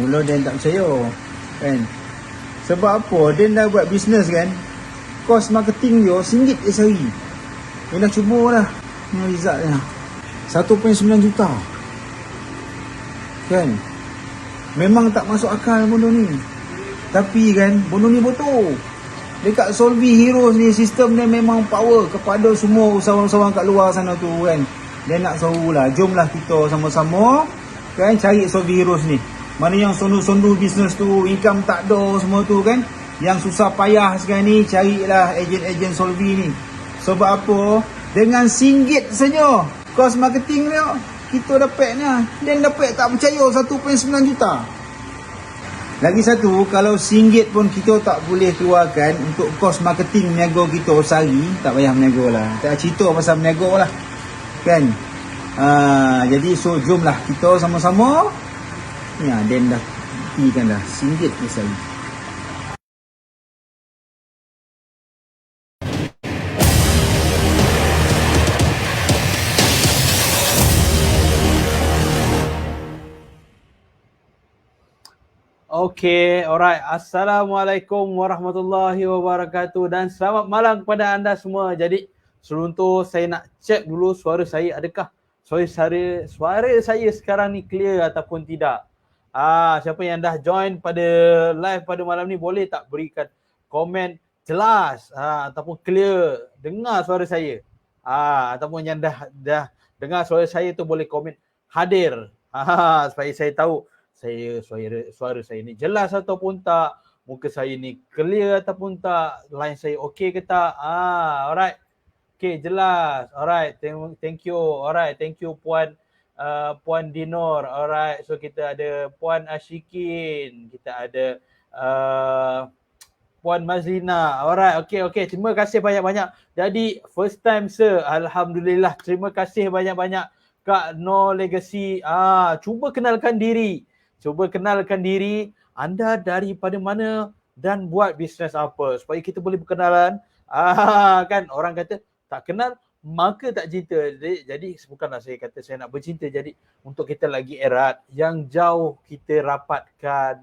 mula dia tak percaya kan. Sebab apa? Dia dah buat bisnes kan, kos marketing dia RM1 je sehari. Dia dah cuba lah ni resultnya 1.9 juta kan. Memang tak masuk akal benda ni, tapi kan benda ni betul. Dekat Solvi Heroes ni, sistem dia memang power kepada semua usahawan-usahawan kat luar sana tu kan. Dia nak serulah, jomlah kita sama-sama kan cari Solvi Heroes ni. Mana yang sondu-sondu bisnes tu, income tak ada semua tu kan, yang susah payah sekarang ni, carilah ejen-ejen Solvi ni. Sebab apa? Dengan RM1 saja kos marketing dia, kita dapatnya. Dan dapat tak percaya 1.9 juta. Lagi satu, kalau RM1 pun kita tak boleh keluarkan untuk kos marketing meniaga kita sehari, tak payah meniaga lah. Tak cerita pasal meniaga lah kan. Jadi so jomlah kita sama-sama. Ya, Dan dah buktikan dah RM1 je sehari. Okay, alright. Assalamualaikum warahmatullahi wabarakatuh dan selamat malam kepada anda semua. Jadi sebelum tu saya nak check dulu suara saya adakah suara saya sekarang ni clear ataupun tidak. Siapa yang dah join pada live pada malam ni boleh tak berikan komen jelas ataupun clear dengar suara saya. Ataupun yang dah dengar suara saya tu boleh komen hadir. Supaya saya tahu suara saya ni jelas ataupun tak, muka saya ni clear ataupun tak, line saya okey ke tak. Alright. Okay, jelas. Alright, thank you. Alright, thank you Puan Dinor. Alright, so kita ada Puan Ashikin, kita ada Puan Mazlina. Alright, okay. Terima kasih banyak-banyak. Jadi first time sir, alhamdulillah. Terima kasih banyak-banyak Kak No Legacy. Cuba kenalkan diri. Anda daripada mana dan buat bisnes apa supaya kita boleh berkenalan. Kan orang kata tak kenal maka tak cinta. Jadi bukanlah saya kata saya nak bercinta. Jadi untuk kita lagi erat, yang jauh kita rapatkan,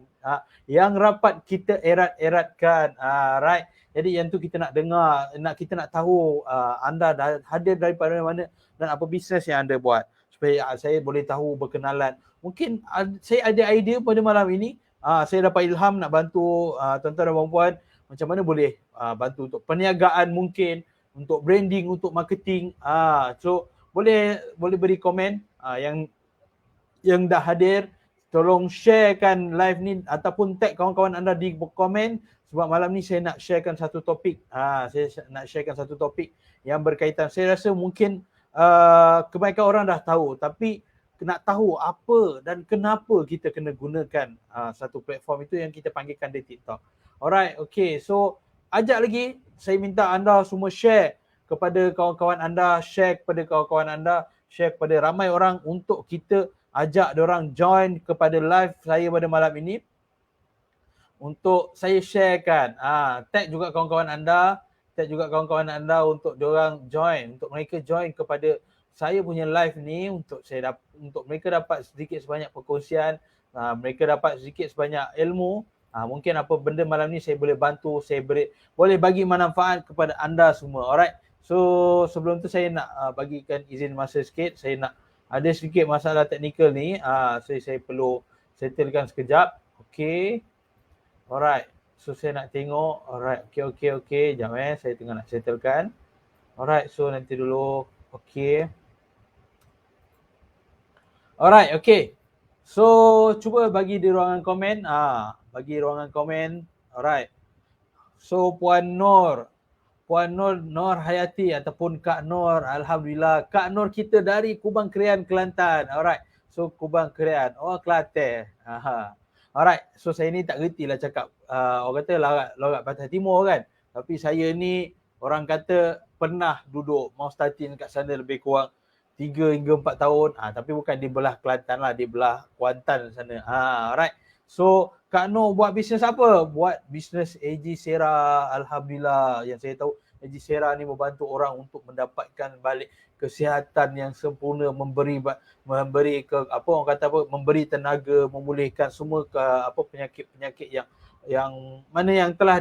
yang rapat kita erat-eratkan. Right. Jadi yang tu kita nak dengar, kita nak tahu anda dah hadir daripada mana dan apa bisnes yang anda buat supaya saya boleh tahu berkenalan. Mungkin saya ada idea pada malam ini. Saya dapat ilham nak bantu tuan-tuan dan puan-puan macam mana boleh bantu untuk perniagaan mungkin, untuk branding, untuk marketing. So boleh beri komen yang dah hadir. Tolong sharekan live ni ataupun tag kawan-kawan anda di komen sebab malam ni saya nak sharekan satu topik. Saya nak sharekan satu topik yang berkaitan. Saya rasa mungkin kebanyakan orang dah tahu, tapi nak tahu apa dan kenapa kita kena gunakan satu platform itu yang kita panggilkan di TikTok. Alright, okay. So ajak lagi, saya minta anda semua share kepada kawan-kawan anda, share kepada kawan-kawan anda, share kepada ramai orang untuk kita ajak diorang join kepada live saya pada malam ini. Untuk saya sharekan, tag juga kawan-kawan anda untuk diorang join, untuk mereka join kepada saya punya live ni untuk mereka dapat sedikit sebanyak perkongsian, mereka dapat sedikit sebanyak ilmu. Mungkin apa benda malam ni saya boleh bantu, saya boleh bagi manfaat kepada anda semua. Alright. So sebelum tu saya nak bagikan izin masa sikit. Saya nak ada sedikit masalah teknikal ni. Saya perlu settlekan sekejap. Okay. Alright. So saya nak tengok. Alright. Okay. Sekejap saya tengah nak settlekan. Alright. So nanti dulu. Okay. Alright, okay. So cuba bagi di ruangan komen. Bagi ruangan komen. Alright. So Puan Nur Hayati ataupun Kak Nur, alhamdulillah. Kak Nur kita dari Kubang Krian, Kelantan. Alright. So Kubang Krian, Kelantan. Alright. So saya ni tak reti lah cakap orang kata logat Pantai Timur kan. Tapi saya ni orang kata pernah duduk mau starting kat sana lebih kurang 3 hingga 4 tahun. Tapi bukan di belah Kelantan lah, di belah Kuantan sana. Alright. So Kak Noh buat bisnes apa? Buat bisnes AG Sera, alhamdulillah. Yang saya tahu Haji Sera ni membantu orang untuk mendapatkan balik kesihatan yang sempurna, memberi orang kata apa, memberi tenaga, memulihkan semua penyakit-penyakit yang mana yang telah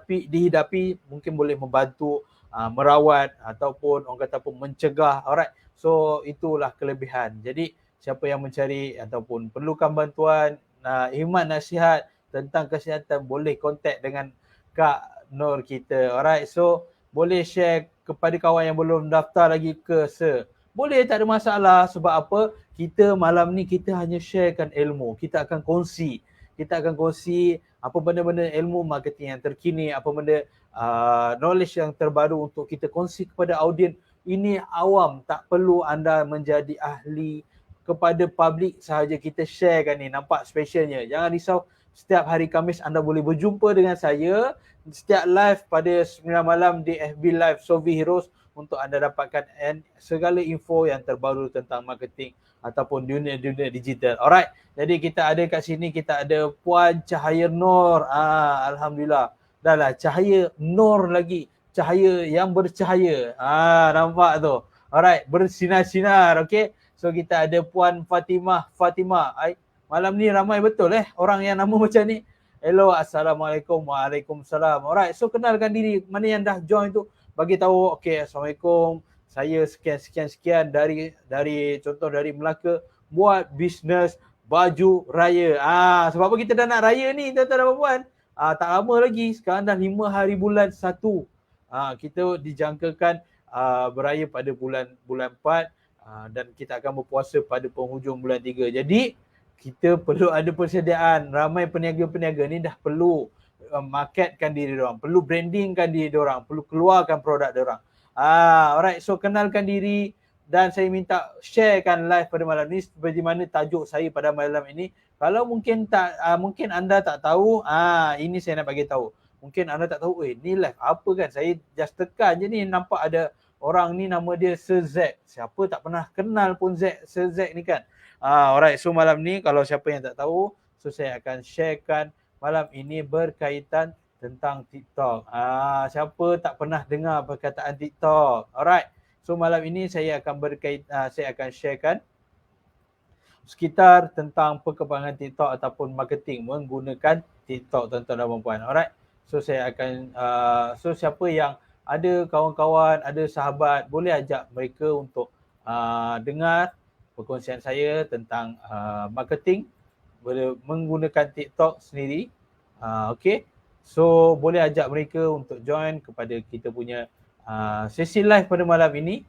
dihidapi mungkin boleh membantu merawat ataupun orang kata apa, mencegah. Alright. So itulah kelebihan. Jadi siapa yang mencari ataupun perlukan bantuan khidmat nasihat tentang kesihatan, boleh kontak dengan Kak Nur kita. Alright. So boleh share kepada kawan yang belum daftar lagi ke boleh, tak ada masalah. Sebab apa? Kita malam ni kita hanya sharekan ilmu. Kita akan kongsi apa benda-benda ilmu marketing yang terkini, apa benda knowledge yang terbaru untuk kita kongsi kepada audien. Ini awam, tak perlu anda menjadi ahli, kepada public sahaja kita sharekan ni. Nampak specialnya? Jangan risau, setiap hari Khamis anda boleh berjumpa dengan saya setiap live pada 9 malam di FB Live Solvi Heroes untuk anda dapatkan segala info yang terbaru tentang marketing ataupun dunia digital. Alright. Jadi kita ada kat sini, kita ada Puan Cahaya Nur. Alhamdulillah. Dah lah, cahaya Nur lagi. Cahaya yang bercahaya. Nampak tu. Alright, bersinar-sinar. Okay. So kita ada Puan Fatimah. Malam ni ramai betul orang yang nama macam ni. Hello, Assalamualaikum. Waalaikumsalam. Alright, so kenalkan diri. Mana yang dah join tu, bagi tahu, okay, Assalamualaikum. Saya sekian dari contoh dari Melaka, buat bisnes baju raya. Sebab apa kita dah nak raya ni, tuan-tuan dan puan? Tak lama lagi, sekarang dah 5 hari bulan 1. Kita dijangkakan beraya pada bulan 4 dan kita akan berpuasa pada penghujung bulan 3. Jadi kita perlu ada persediaan. Ramai peniaga-peniaga ni dah perlu marketkan diri diorang, perlu brandingkan diri diorang, perlu keluarkan produk diorang. Alright, so kenalkan diri dan saya minta sharekan live pada malam ni seperti mana tajuk saya pada malam ini. Kalau mungkin anda tak tahu, ini saya nak bagi tahu. Mungkin anda tak tahu, ni live apa kan? Saya just tekan je ni, nampak ada orang ni nama dia Sir Z. Siapa tak pernah kenal pun Sir Z ni kan? Alright, so malam ni kalau siapa yang tak tahu, so saya akan sharekan malam ini berkaitan tentang TikTok. Siapa tak pernah dengar perkataan TikTok? Alright. So malam ini saya akan sharekan sekitar tentang perkembangan TikTok ataupun marketing menggunakan TikTok, tuan-tuan dan puan-puan. Alright. So saya akan so siapa yang ada kawan-kawan, ada sahabat, boleh ajak mereka untuk dengar perkongsian saya tentang marketing menggunakan TikTok sendiri. Okay. So boleh ajak mereka untuk join kepada kita punya sesi live pada malam ini.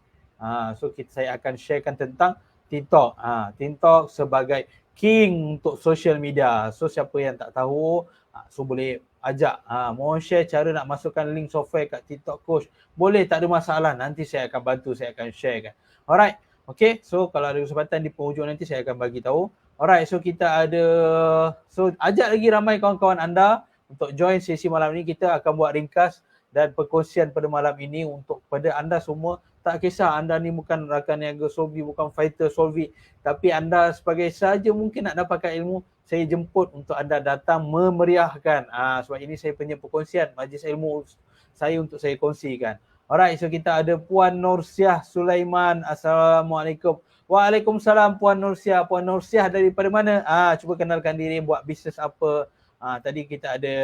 So saya akan sharekan tentang TikTok. TikTok sebagai king untuk social media. So siapa yang tak tahu, so boleh ajak. Mohon share cara nak masukkan link software kat TikTok Coach. Boleh, tak ada masalah. Nanti saya akan bantu, saya akan sharekan. Alright. Okay, so kalau ada kesempatan di penghujung nanti saya akan bagi tahu. Alright, so kita ada, so ajak lagi ramai kawan-kawan anda untuk join sesi malam ni. Kita akan buat ringkas dan perkongsian pada malam ini untuk pada anda semua. Tak kisah anda ni bukan rakan niaga Solvi, bukan fighter Solvi, tapi anda sebagai sahaja mungkin nak dapatkan ilmu, saya jemput untuk anda datang memeriahkan. Sebab ini saya punya perkongsian, majlis ilmu saya untuk saya kongsikan. Alright, so kita ada Puan Nursiah Sulaiman. Assalamualaikum. Waalaikumsalam Puan Nursiah. Puan Nursiah daripada mana? Cuba kenalkan diri, buat bisnes apa? Tadi kita ada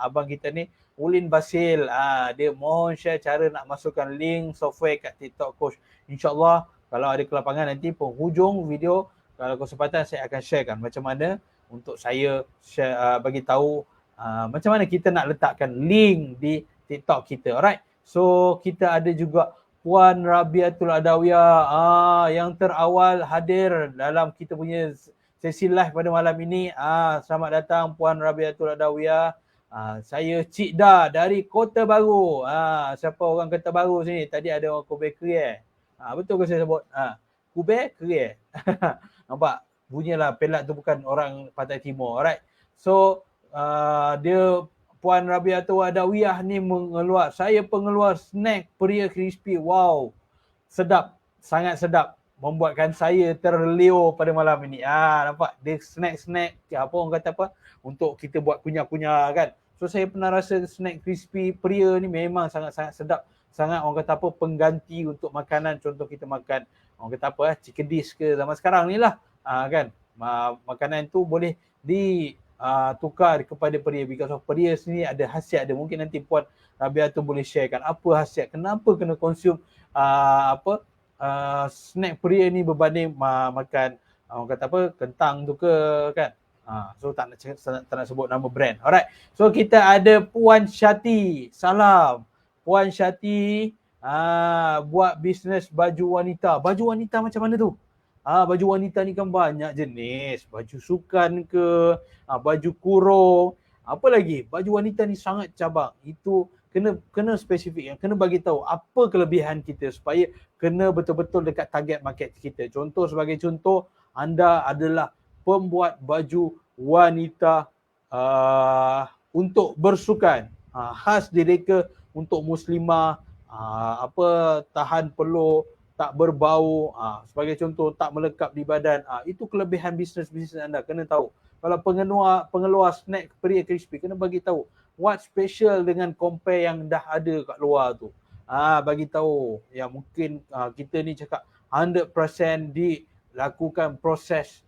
abang kita ni, Ulin Basil. Dia mohon share cara nak masukkan link software kat TikTok Coach. InsyaAllah kalau ada kelapangan nanti penghujung video, kalau kesempatan saya akan sharekan macam mana untuk saya share, bagi tahu macam mana kita nak letakkan link di TikTok kita. Alright. So kita ada juga Puan Rabiatul Adawiyah yang terawal hadir dalam kita punya sesi live pada malam ini. Selamat datang Puan Rabiatul Adawiyah. Saya Cik Da dari Kota Baru. Siapa orang Kota Baru sini? Tadi ada orang Kobe Kriye. Betul ke saya sebut? Kobe Kriye. Nampak? Bunyilah pelat tu bukan orang Pantai Timur. Alright. So dia Puan Rabiatul Adawiyah ni mengeluar. Saya pengeluar snack Peria Crispy. Wow. Sedap. Sangat sedap. Membuatkan saya terleo pada malam ini. Nampak? Dia snack-snack. Apa orang kata apa? Untuk kita buat kunyah-kunyah kan. So saya pernah rasa snack crispy pria ni memang sangat-sangat sedap. Sangat orang kata apa, pengganti untuk makanan. Contoh kita makan, orang kata apa, chicken dish ke zaman sekarang ni lah. Kan, makanan tu boleh tukar kepada pria. Because of pria sendiri ada khasiat dia. Mungkin nanti Puan Rabia tu boleh sharekan apa khasiat, kenapa kena consume snack pria ni berbanding makan orang kata apa, kentang tu ke kan. So tak nak sebut nama brand. Alright. So kita ada Puan Syati. Salam. Puan Syati buat bisnes baju wanita. Baju wanita macam mana tu? Baju wanita ni kan banyak jenis. Baju sukan ke, baju kurung, apa lagi? Baju wanita ni sangat cabang. Itu kena spesifik, kena bagi tahu apa kelebihan kita supaya kena betul-betul dekat target market kita. Contoh, sebagai contoh, anda adalah pembuat baju wanita untuk bersukan, khas direka untuk muslimah, tahan peluk, tak berbau, sebagai contoh, tak melekat di badan. Itu kelebihan bisnes anda, kena tahu. Kalau pengeluar snack pria crispy, kena bagi tahu what special dengan compare yang dah ada kat luar tu. Bagi tahu yang mungkin kita ni cakap 100% dilakukan proses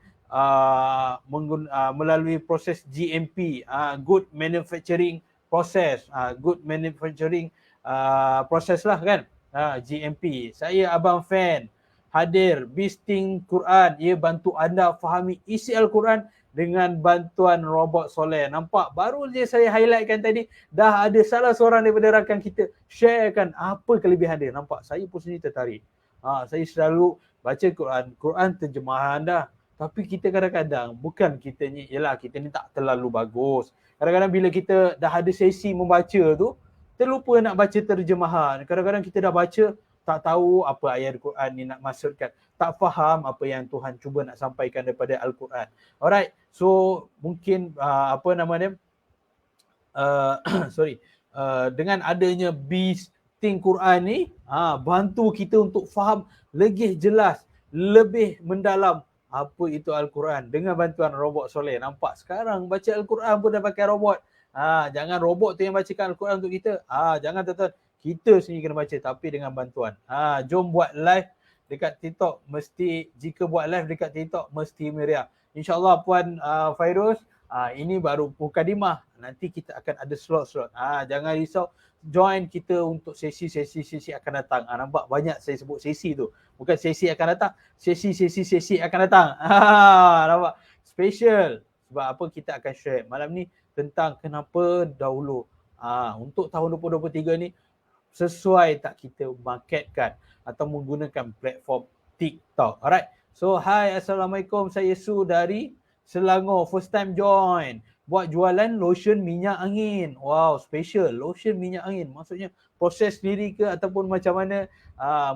melalui proses GMP, good manufacturing process, good manufacturing process lah kan. GMP. Saya Abang Fan hadir Bisting Quran. Ia bantu anda fahami isi Al-Quran dengan bantuan robot soleh. Nampak? Baru je saya highlightkan tadi, dah ada salah seorang daripada rakan kita sharekan apa kelebihan dia. Nampak? Saya pun sendiri tertarik. Saya selalu baca Quran terjemahan dah. Tapi kita kadang-kadang, bukan kita ni, yelah kita ni tak terlalu bagus. Kadang-kadang bila kita dah ada sesi membaca tu, terlupa nak baca terjemahan. Kadang-kadang kita dah baca, tak tahu apa ayat Al-Quran ni nak maksudkan. Tak faham apa yang Tuhan cuba nak sampaikan daripada Al-Quran. Alright, so mungkin dengan adanya Bisting Quran ni, bantu kita untuk faham lebih jelas, lebih mendalam apa itu Al-Quran dengan bantuan robot soleh. Nampak? Sekarang baca Al-Quran pun dah pakai robot. Jangan robot tu yang bacakan Al-Quran untuk kita. Jangan tuan-tuan. Kita sendiri kena baca tapi dengan bantuan. Jom buat live dekat TikTok. Jika buat live dekat TikTok mesti meriah. InsyaAllah Puan Fairuz, ini baru mukadimah. Nanti kita akan ada slot-slot. Jangan risau. Join kita untuk sesi-sesi akan datang. Nampak banyak saya sebut sesi tu. Bukan sesi akan datang. Sesi akan datang. Nampak? Special. Sebab apa kita akan share malam ni tentang kenapa dahulu untuk tahun 2023 ni sesuai tak kita marketkan atau menggunakan platform TikTok. Alright. So hi, Assalamualaikum. Saya Su dari Selangor. First time join. Buat jualan lotion minyak angin. Wow, special. Lotion minyak angin. Maksudnya proses sendiri ke ataupun macam mana?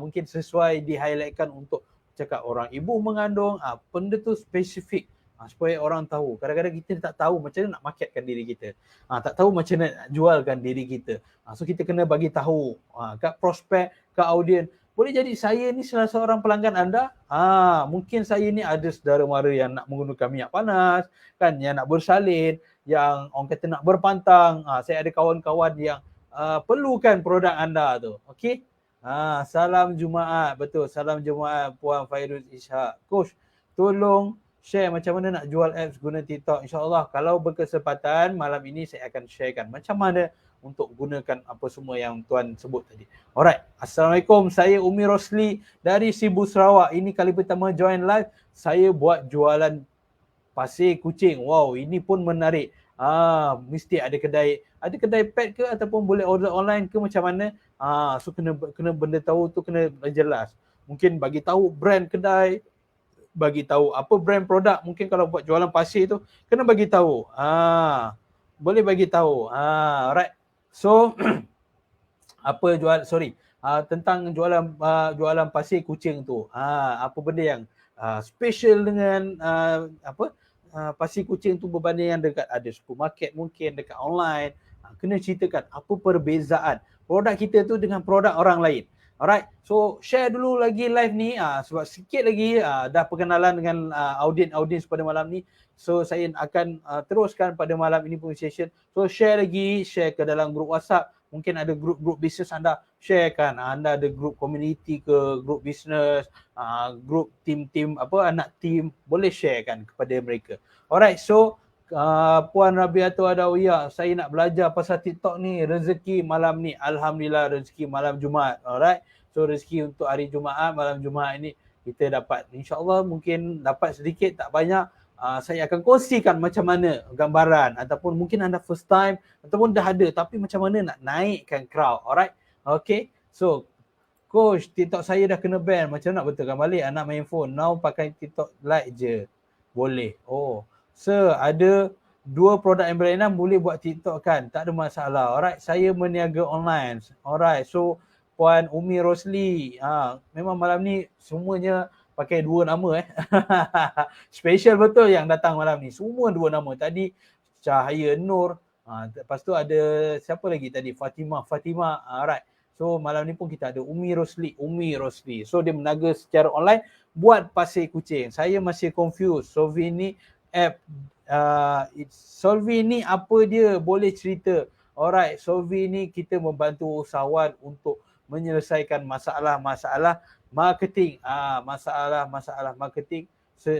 Mungkin sesuai di-highlightkan untuk cakap orang ibu mengandung. Benda tu spesifik. Supaya orang tahu. Kadang-kadang kita tak tahu macam mana nak marketkan diri kita. Tak tahu macam mana nak jualkan diri kita. So kita kena bagi tahu kat prospek, kat audien. Boleh jadi saya ni salah seorang pelanggan anda. Mungkin saya ni ada saudara mara yang nak menggunakan minyak panas, kan, yang nak bersalin, yang orang kata nak berpantang. Saya ada kawan-kawan yang perlukan produk anda tu. Okey? Salam Jumaat. Betul, salam Jumaat Puan Fairuz Ishak. Coach, tolong share macam mana nak jual apps guna TikTok. InsyaAllah kalau berkesempatan malam ini saya akan sharekan macam mana untuk gunakan apa semua yang Tuan sebut tadi. Alright. Assalamualaikum. Saya Umi Rosli dari Sibu Sarawak. Ini kali pertama join live. Saya buat jualan pasir kucing. Wow, ini pun menarik. Mesti ada kedai pet ke ataupun boleh order online ke macam mana? So kena benda tahu tu kena jelas. Mungkin bagi tahu brand kedai, bagi tahu apa brand produk. Mungkin kalau buat jualan pasir tu kena bagi tahu. Boleh bagi tahu. Alright. So tentang jualan pasir kucing tu. Apa benda yang special dengan pasir kucing tu berbanding yang dekat ada supermarket, mungkin dekat online. Kena ceritakan apa perbezaan produk kita tu dengan produk orang lain. Alright, so share dulu lagi live ni sebab sikit lagi dah perkenalan dengan audiens pada malam ni. So saya akan teruskan pada malam ini punya session. So share ke dalam grup WhatsApp. Mungkin ada grup-grup bisnes anda, sharekan. Anda ada grup community ke, grup bisnes, grup tim-tim anak tim, boleh sharekan kepada mereka. Alright, so Puan Rabiatul Adawiyah, saya nak belajar pasal TikTok ni, rezeki malam ni. Alhamdulillah rezeki malam Jumaat. Alright. So rezeki untuk hari Jumaat, malam Jumaat ini kita dapat, insyaAllah mungkin dapat sedikit tak banyak. Saya akan kongsikan macam mana gambaran, ataupun mungkin anda first time ataupun dah ada tapi macam mana nak naikkan crowd. Alright. Okay. So coach, TikTok saya dah kena ban. Macam nak betulkan balik anak main phone. Now pakai TikTok Lite je. Boleh. Oh. Sir, ada 2 produk yang berlainan boleh buat TikTok kan? Tak ada masalah. Alright, saya meniaga online. Alright, so Puan Umi Rosli. Memang malam ni semuanya pakai 2 nama Special betul yang datang malam ni. Semua 2 nama. Tadi Cahaya Nur. Lepas tu ada siapa lagi tadi? Fatimah. Alright. So malam ni pun kita ada Umi Rosli. So dia meniaga secara online buat pasir kucing. Saya masih confused. Solvi ni app Solvi ni apa dia, boleh cerita? Alright, Solvi ni kita membantu usahawan untuk menyelesaikan masalah-masalah marketing, masalah-masalah marketing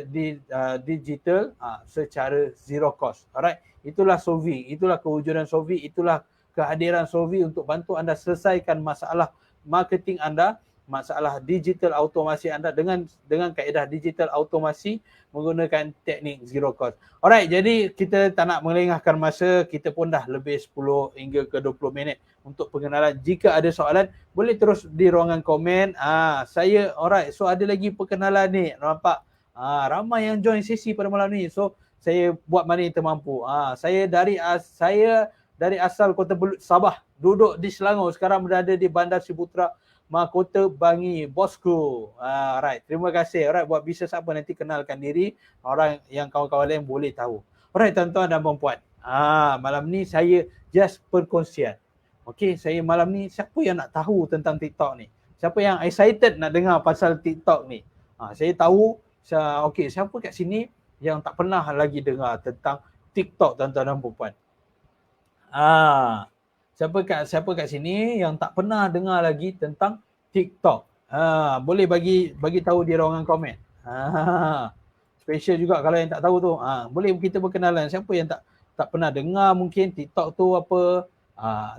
di digital secara zero cost. Alright, itulah Solvi, itulah kewujudan Solvi, itulah kehadiran Solvi untuk bantu anda selesaikan masalah marketing anda, masalah digital automasi anda dengan kaedah digital automasi menggunakan teknik zero cost. Alright, jadi kita tak nak melengahkan masa, kita pun dah lebih 10 hingga ke 20 minit untuk pengenalan. Jika ada soalan, boleh terus di ruangan komen. Alright, so ada lagi perkenalan ni, nampak? Ramai yang join sesi pada malam ni. So saya buat mana yang termampu. Saya dari asal Kota Belud, Sabah, duduk di Selangor, sekarang berada di Bandar Seri Putra, Mahkota Bangi, bosku. Alright, terima kasih. Alright, buat bisnes apa nanti kenalkan diri, orang yang kawan-kawan lain boleh tahu. Alright, tuan-tuan dan puan-puan. Malam ni saya just perkongsian. Okey, saya malam ni siapa yang nak tahu tentang TikTok ni? Siapa yang excited nak dengar pasal TikTok ni? Saya tahu, okey, siapa kat sini yang tak pernah lagi dengar tentang TikTok, tuan-tuan dan puan-puan? Siapa kat sini yang tak pernah dengar lagi tentang TikTok? Boleh bagi tahu di ruangan komen. Special juga kalau yang tak tahu tu. Boleh kita berkenalan. Siapa yang tak pernah dengar mungkin TikTok tu apa,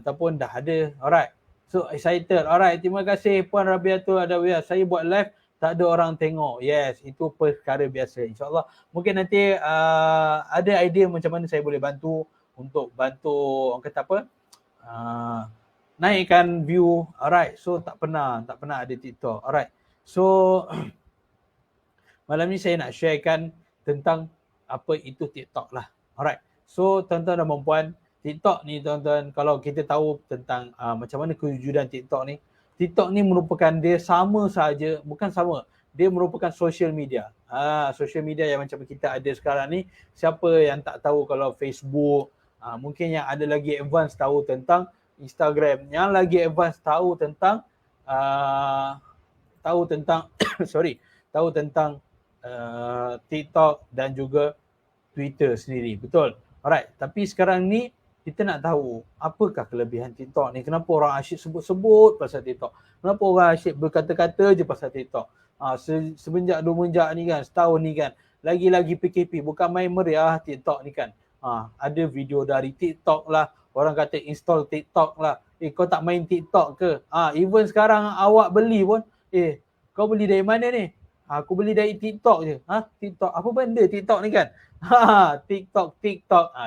ataupun dah ada. Alright. So excited. Alright, terima kasih Puan Rabiatul Adawiyah. Saya buat live tak ada orang tengok. Yes, itu perkara biasa. InsyaAllah mungkin nanti ada idea macam mana saya boleh bantu untuk orang kata apa, naikkan view. Alright, so tak pernah ada TikTok. Alright, so malam ni saya nak sharekan tentang apa itu TikTok lah. Alright, so tuan-tuan dan puan-puan, TikTok ni tuan-tuan, kalau kita tahu tentang macam mana kewujudan TikTok ni merupakan, dia sama saja, bukan sama, dia merupakan social media. Social media yang macam kita ada sekarang ni. Siapa yang tak tahu kalau Facebook, mungkin yang ada lagi advance tahu tentang Instagram, yang lagi advance tahu tentang tahu tentang TikTok dan juga Twitter sendiri. Betul. Alright, tapi sekarang ni kita nak tahu apakah kelebihan TikTok ni. Kenapa orang asyik sebut-sebut pasal TikTok? Kenapa orang asyik berkata-kata je pasal TikTok? Semenjak ni kan, setahun ni kan, lagi-lagi PKP, bukan main meriah TikTok ni kan. Ada video dari TikTok lah, orang kata install TikTok lah. Kau tak main TikTok ke? Even sekarang awak beli pun, kau beli dari mana ni? Aku beli dari TikTok je. TikTok, apa benda TikTok ni kan? TikTok.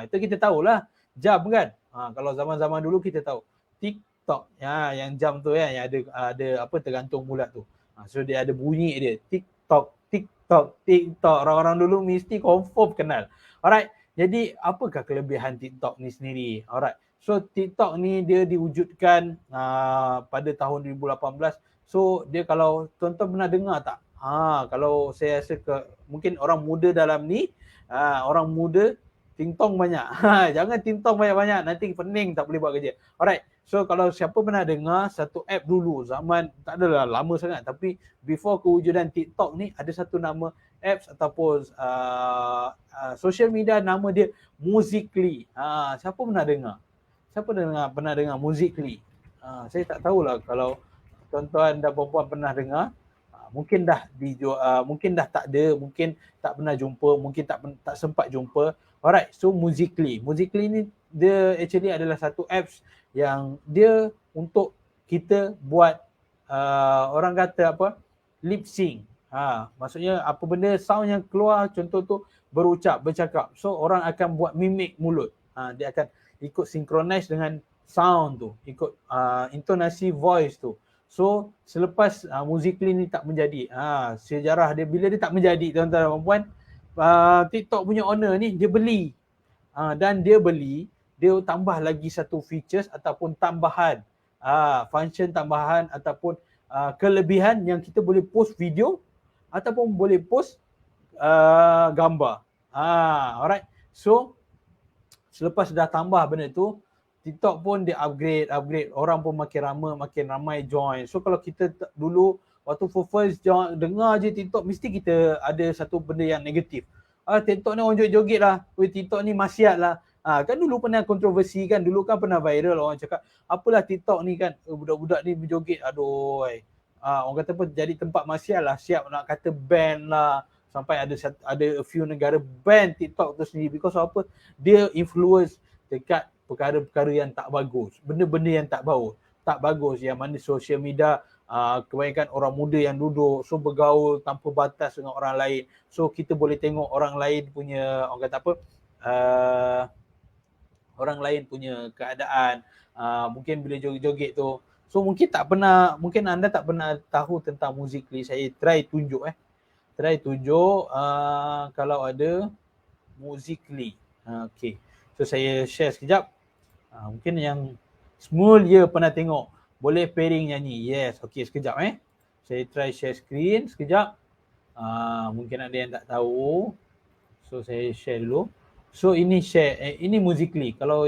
Itu kita tahulah. Jam kan? Kalau zaman-zaman dulu kita tahu TikTok, yang jam tu yang ada apa tergantung bulat tu. So dia ada bunyi dia. TikTok. Orang-orang dulu mesti confirm kenal. Alright. Jadi apakah kelebihan TikTok ni sendiri? Alright. So TikTok ni dia diwujudkan pada tahun 2018. So dia, kalau tuan-tuan pernah dengar tak? Kalau saya rasa mungkin orang muda dalam ni, orang muda tingtong banyak. Jangan tingtong banyak-banyak, nanti pening tak boleh buat kerja. Alright. So kalau siapa pernah dengar satu app dulu, zaman tak adalah lama sangat, tapi before kewujudan TikTok ni, ada satu nama apps ataupun social media, nama dia Musical.ly. Siapa pernah dengar? Siapa pernah dengar Musical.ly? Saya tak tahulah kalau tuan-tuan dan puan-puan pernah dengar. Mungkin dah mungkin dah tak ada, mungkin tak pernah jumpa, mungkin tak sempat jumpa. Alright, so Musical.ly. Musical.ly ni dia actually adalah satu apps yang dia untuk kita buat orang kata apa, lip sync. Maksudnya apa benda sound yang keluar, contoh tu berucap, bercakap. So orang akan buat mimik mulut. Dia akan ikut synchronize dengan sound tu, ikut intonasi voice tu. So selepas Musical.ly ni tak menjadi, sejarah dia bila dia tak menjadi, tuan-tuan dan puan, TikTok punya owner ni dia beli. Dan dia beli, dia tambah lagi satu features ataupun tambahan, function tambahan ataupun kelebihan yang kita boleh post video ataupun boleh post gambar. Alright. So selepas dah tambah benda tu, TikTok pun dia upgrade, orang pun makin ramai join. So kalau kita dulu waktu first dengar je TikTok, mesti kita ada satu benda yang negatif. TikTok ni orang joget-joget lah. TikTok ni maksiat lah. Kan dulu pernah kontroversi kan, dulu kan pernah viral, orang cakap apalah TikTok ni kan, budak-budak ni berjoget, aduh. Orang kata pun jadi tempat maksiat lah, siap nak kata ban lah. Sampai ada a few negara ban TikTok tu sendiri because of apa? Dia influence dekat perkara-perkara yang tak bagus, benda-benda yang tak bagus, yang mana social media kebanyakan orang muda yang duduk, so bergaul tanpa batas dengan orang lain. So kita boleh tengok orang lain punya, orang kata apa, orang lain punya keadaan, mungkin bila joget-joget tu. So mungkin anda tak pernah tahu tentang Musical.ly. Saya try tunjuk kalau ada Musical.ly. Okay. So saya share sekejap. Mungkin yang Smule pernah tengok. Boleh pairing nyanyi. Yes. Okay, sekejap Saya try share screen sekejap. Mungkin ada yang tak tahu. So saya share dulu. So ini ini Musical.ly. Kalau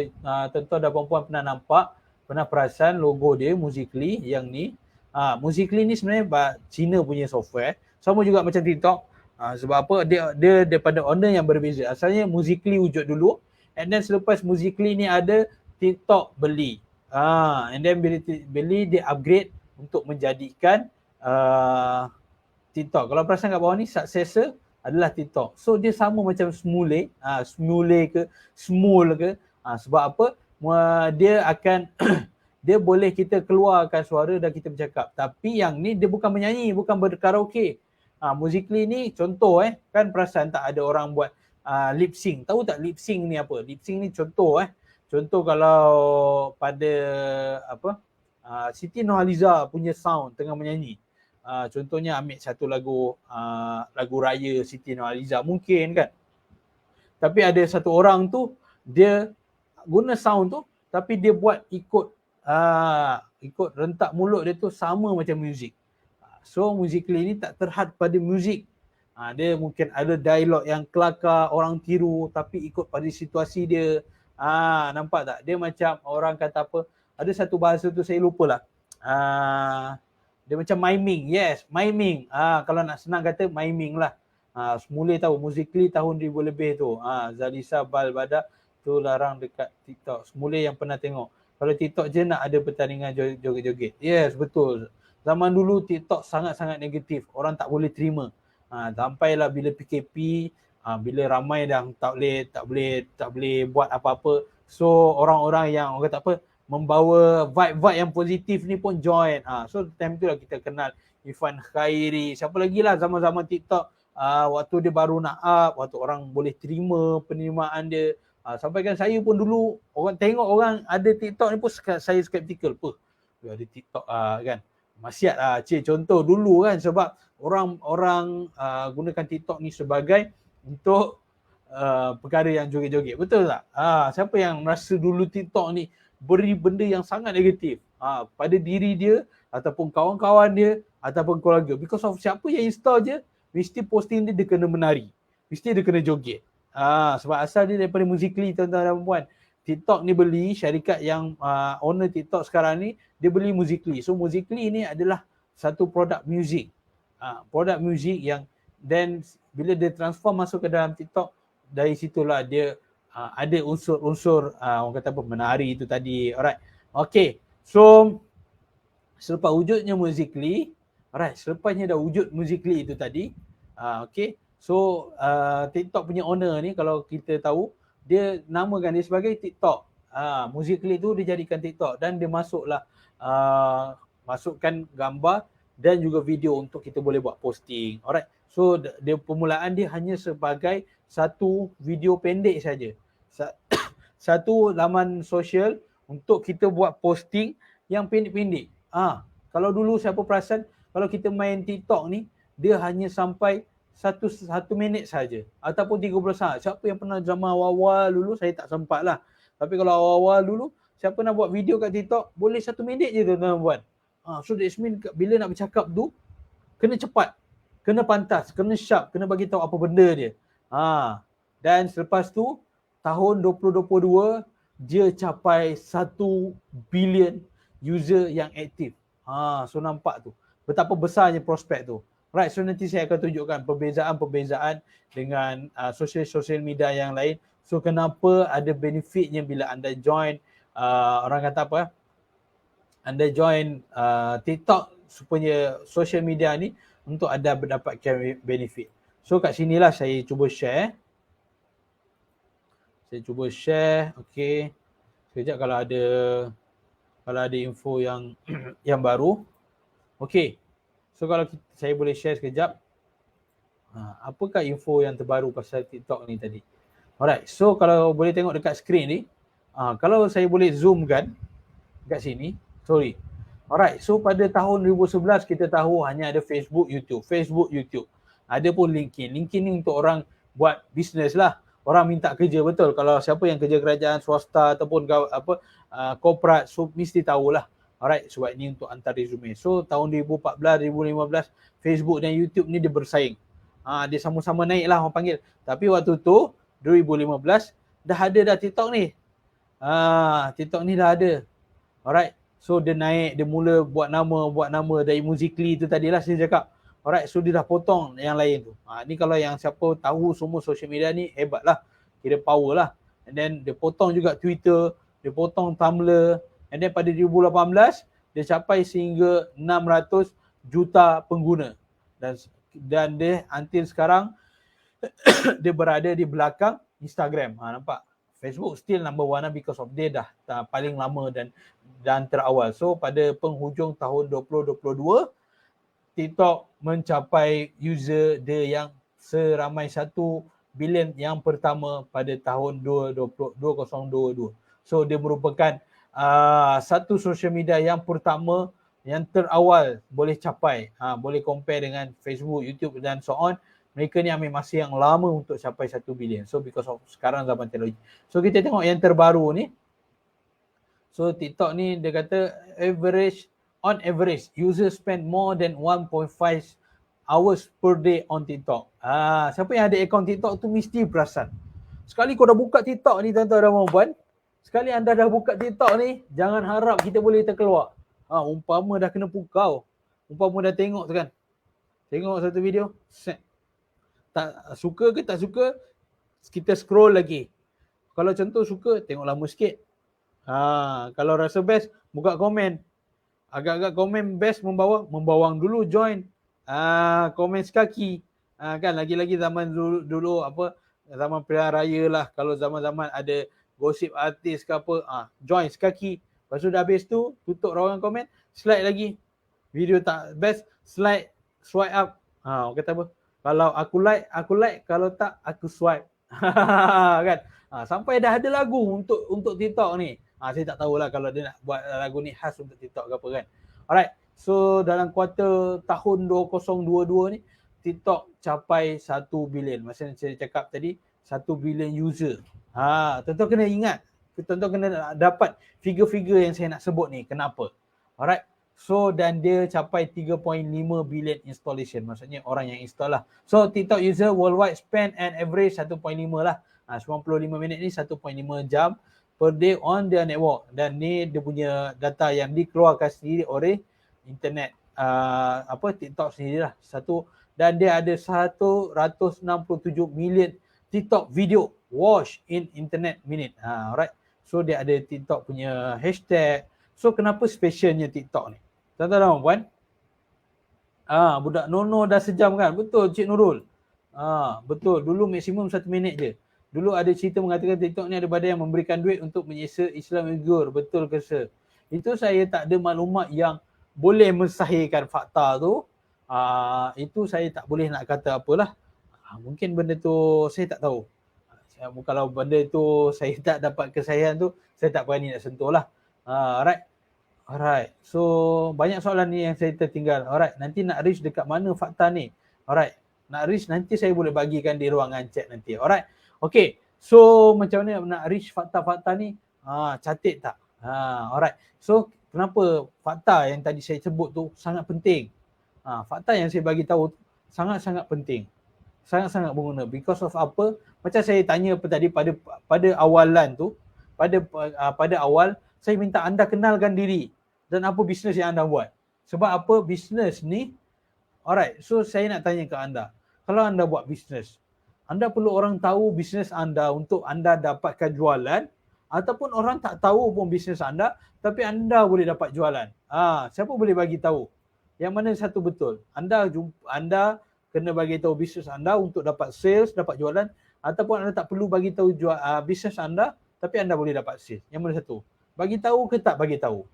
tuan-tuan dan puan-puan pernah nampak, pernah perasan logo dia Musical.ly yang ni. Musical.ly ni sebenarnya Cina punya software. Sama juga macam TikTok. Sebab apa? Dia daripada owner yang berbeza. Asalnya Musical.ly wujud dulu. And then selepas Musical.ly ni ada, TikTok beli. And then bila beli, dia upgrade untuk menjadikan TikTok. Kalau perasan kat bawah ni, successor adalah TikTok. So dia sama macam Smule. Smule ke, Smule ke. Sebab apa? Dia akan dia boleh kita keluarkan suara dan kita bercakap. Tapi yang ni dia bukan menyanyi, bukan berkaraoke. Musical.ly ni contoh kan perasan tak ada orang buat lip sync. Tahu tak lip sync ni apa? Lip sync ni contoh Contoh kalau pada Siti Nurhaliza punya sound tengah menyanyi. Contohnya ambil satu lagu raya Siti Nurhaliza mungkin kan. Tapi ada satu orang tu dia guna sound tu tapi dia buat ikut rentak mulut dia tu sama macam muzik. So Musical.ly ni tak terhad pada muzik. Dia mungkin ada dialog yang kelakar, orang tiru tapi ikut pada situasi dia. Nampak tak? Dia macam orang kata apa? Ada satu bahasa tu saya lupalah. Dia macam miming. Yes, miming. Kalau nak senang kata miming lah. Semula tahu Musical.ly tahun 2000 lebih tu. Zalisa Balbada tu larang dekat TikTok. Semula yang pernah tengok. Kalau TikTok je nak ada pertandingan joget-joget. Yes, betul. Zaman dulu TikTok sangat-sangat negatif. Orang tak boleh terima. Sampailah bila PKP, bila ramai dah tak boleh buat apa-apa. So orang-orang yang orang kata apa, membawa vibe-vibe yang positif ni pun join. So time tu lah kita kenal Irfan Khairi. Siapa lagi lah zaman-zaman TikTok. Waktu dia baru nak up, waktu orang boleh terima penerimaan dia. Sampai kan saya pun dulu, orang tengok orang ada TikTok ni pun saya skeptikal. Dia ada TikTok kan. Maksiat contoh dulu kan, sebab orang gunakan TikTok ni sebagai untuk perkara yang joget-joget. Betul tak? Siapa yang rasa dulu TikTok ni beri benda yang sangat negatif pada diri dia ataupun kawan-kawan dia ataupun keluarga. Because of siapa yang install je, mesti posting dia kena menari. Mesti dia kena joget. Sebab asal dia daripada Musical.ly, tuan-tuan dan puan. TikTok ni beli, syarikat yang owner TikTok sekarang ni, dia beli Musical.ly. So Musical.ly ni adalah satu produk muzik. Produk muzik yang then bila dia transform masuk ke dalam TikTok, dari situlah dia ada unsur-unsur orang kata apa, menari itu tadi. Alright. Okay. So selepas wujudnya Musical.ly, alright, selepasnya dah wujud Musical.ly itu tadi, okay. So TikTok punya owner ni, kalau kita tahu, dia namakan dia sebagai TikTok. Musical.ly tu dia jadikan TikTok dan dia masuklah masukkan gambar dan juga video untuk kita boleh buat posting. Alright. So dia permulaan dia hanya sebagai satu video pendek saja. Satu laman sosial untuk kita buat posting yang pendek-pendek. Kalau dulu siapa perasan, kalau kita main TikTok ni, dia hanya sampai satu minit saja ataupun 30 saat. Siapa yang pernah zaman awal-awal dulu, saya tak sempat lah. Tapi kalau awal-awal dulu, siapa nak buat video kat TikTok, boleh 1 minit je tuan-tuan buat. So that means bila nak bercakap tu, kena cepat, kena pantas, kena sharp, kena bagi tahu apa benda dia. Dan selepas tu, tahun 2022, dia capai 1 bilion user yang aktif. So nampak tu, betapa besarnya prospek tu. Right, so nanti saya akan tunjukkan perbezaan-perbezaan dengan sosial media yang lain. So kenapa ada benefitnya bila anda join, orang kata apa, anda join TikTok supaya social media ni untuk anda mendapatkan benefit. So kat sinilah saya cuba share. Okay. Sekejap kalau ada info yang yang baru. Okay. So kalau saya boleh share sekejap, apakah info yang terbaru pasal TikTok ni tadi? Alright, so kalau boleh tengok dekat skrin ni, kalau saya boleh zoomkan dekat sini, sorry. Alright, so pada tahun 2011 kita tahu hanya ada Facebook, YouTube. Ada pun LinkedIn. LinkedIn ni untuk orang buat bisnes lah. Orang minta kerja, betul. Kalau siapa yang kerja kerajaan, swasta ataupun korporat, so mesti tahulah. Alright, sebab ni untuk hantar resume. So tahun 2014, 2015, Facebook dan YouTube ni dia bersaing. Dia sama-sama naik lah orang panggil. Tapi waktu tu, 2015, dah ada TikTok ni. TikTok ni dah ada. Alright, so dia naik, dia mula buat nama dari Musical.ly tu tadilah saya cakap. Alright, so dia dah potong yang lain tu. Ni kalau yang siapa tahu semua social media ni, hebat lah. Kira power lah. And then dia potong juga Twitter, dia potong Tumblr. And then pada 2018, dia capai sehingga 600 juta pengguna. Dan dia until sekarang, dia berada di belakang Instagram. Nampak? Facebook still number one because of dia dah paling lama dan terawal. So pada penghujung tahun 2022, TikTok mencapai user dia yang seramai 1 bilion yang pertama pada tahun 2022. So dia merupakan satu social media yang pertama, yang terawal boleh capai, boleh compare dengan Facebook, YouTube dan so on. Mereka ni ambil masa yang lama untuk capai 1 bilion. So because of sekarang zaman teknologi. So kita tengok yang terbaru ni. So TikTok ni dia kata on average, users spend more than 1.5 hours per day on TikTok. Siapa yang ada akaun TikTok tu mesti perasan. Sekali kau dah buka TikTok ni tuan-tuan dan puan-puan, sekali anda dah buka TikTok ni, jangan harap kita boleh terkeluar. Umpama dah kena pukau. Umpama dah tengok tu kan. Tengok satu video, set. Tak suka ke tak suka, kita scroll lagi. Kalau contoh suka, tengok lama sikit. Kalau rasa best, buka komen. Agak-agak komen best membawang dulu join. Komen sekaki. Kan lagi-lagi zaman dulu apa, zaman pilihan raya lah. Kalau zaman-zaman ada gosip artis ke apa, join sekaki. Lepas tu dah habis tu, tutup ruangan komen, slide lagi. Video tak best, slide, swipe up. Orang kata apa? Kalau aku like, kalau tak aku swipe. Kan? Sampai dah ada lagu untuk TikTok ni. Saya tak tahulah kalau dia nak buat lagu ni khas untuk TikTok ke apa kan. Alright. So dalam kuartal tahun 2022 ni, TikTok capai 1 bilion. Macam saya cakap tadi, 1 bilion user. Tuan-tuan kena ingat. Tuan-tuan kena dapat figure-figure yang saya nak sebut ni. Kenapa? Alright. So dan dia capai 3.5 bilion installation. Maksudnya orang yang install lah. So TikTok user worldwide spend an average 1.5 lah. 95 minit ni 1.5 jam. per day on their network. Dan ni dia punya data yang dikeluarkan sendiri oleh internet TikTok sendirilah. Dan dia ada 167 million TikTok video watch in internet minute. Alright. So dia ada TikTok punya hashtag. So kenapa specialnya TikTok ni? Tuan-tuan dan puan, budak Nono dah sejam kan? Betul Cik Nurul. Betul. Dulu maksimum 1 minit je. Dulu ada cerita mengatakan TikTok ni ada badan yang memberikan duit untuk menyiksa Islam Uyghur. Betul ke sir? Itu saya tak ada maklumat yang boleh mensahihkan fakta tu. Itu saya tak boleh nak kata apalah. Mungkin benda tu saya tak tahu. Kalau benda tu saya tak dapat kesahihan tu, saya tak berani nak sentuh lah. Alright. So banyak soalan ni yang saya tertinggal. Alright. Nanti nak reach dekat mana fakta ni? Alright. Nak reach nanti saya boleh bagikan di ruangan chat nanti. Alright. Okay. So macam mana nak reach fakta-fakta ni? Catat tak? Alright. So kenapa fakta yang tadi saya sebut tu sangat penting? Fakta yang saya bagi tahu sangat-sangat penting. Sangat-sangat berguna. Because of apa? Macam saya tanya tadi pada awalan tu, pada awal saya minta anda kenalkan diri dan apa bisnes yang anda buat. Sebab apa bisnes ni? Alright, so saya nak tanya ke anda. Kalau anda buat bisnes, anda perlu orang tahu bisnes anda untuk anda dapatkan jualan, ataupun orang tak tahu pun bisnes anda tapi anda boleh dapat jualan. Siapa boleh bagi tahu? Yang mana satu betul? Anda kena bagi tahu bisnes anda untuk dapat sales, dapat jualan, ataupun anda tak perlu bagi tahu bisnes anda tapi anda boleh dapat sales. Yang mana satu? Bagi tahu ke tak bagi tahu?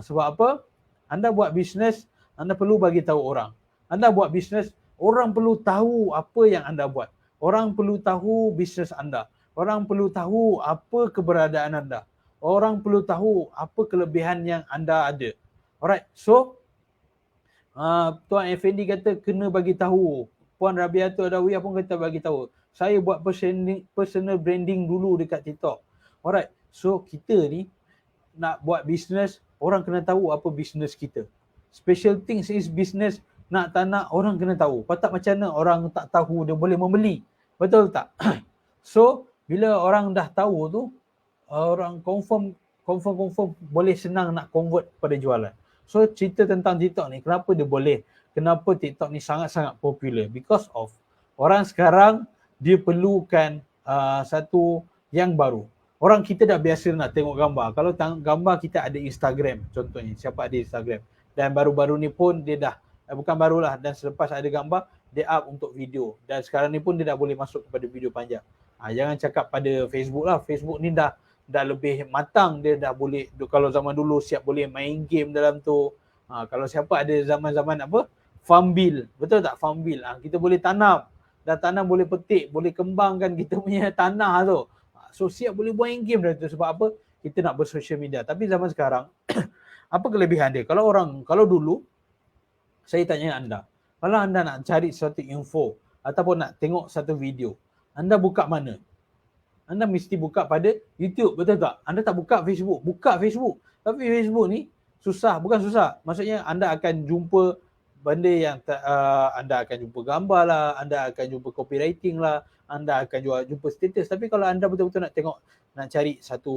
Sebab apa? Anda buat bisnes, anda perlu bagi tahu orang. Anda buat bisnes, orang perlu tahu apa yang anda buat. Orang perlu tahu bisnes anda. Orang perlu tahu apa keberadaan anda. Orang perlu tahu apa kelebihan yang anda ada. Alright, so Tuan Effendi kata kena bagi tahu. Puan Rabiatul Adawiyah pun kata bagi tahu. Saya buat personal branding dulu dekat TikTok. Alright, so kita ni nak buat bisnes, orang kena tahu apa bisnes kita. Special things is business, nak tak nak orang kena tahu. Kalau tak macam mana orang tak tahu dia boleh membeli. Betul tak? So, bila orang dah tahu tu, orang confirm boleh senang nak convert pada jualan. So, cerita tentang TikTok ni, kenapa dia boleh? Kenapa TikTok ni sangat-sangat popular? Because of orang sekarang dia perlukan satu yang baru. Orang kita dah biasa nak tengok gambar. Kalau gambar kita ada Instagram contohnya. Siapa ada Instagram. Dan baru-baru ni pun dia dah, bukan barulah, dan selepas ada gambar, dia up untuk video. Dan sekarang ni pun dia dah boleh masuk kepada video panjang. Jangan cakap pada Facebook lah. Facebook ni dah lebih matang. Dia dah boleh, kalau zaman dulu siap boleh main game dalam tu. Kalau siapa ada zaman-zaman Farmville. Betul tak Farmville? Kita boleh tanam. Dah tanam boleh petik, boleh kembangkan kita punya tanah tu. So siap boleh buat game dah tu. Sebab apa? Kita nak bersosial media. Tapi zaman sekarang, apa kelebihan dia? Kalau dulu, saya tanya anda. Kalau anda nak cari satu info ataupun nak tengok satu video, anda buka mana? Anda mesti buka pada YouTube, betul tak? Anda tak buka Facebook. Buka Facebook. Tapi Facebook ni susah. Bukan susah. Maksudnya anda akan jumpa benda yang anda akan jumpa gambar lah, anda akan jumpa copywriting lah, anda akan jumpa status. Tapi kalau anda betul-betul nak cari satu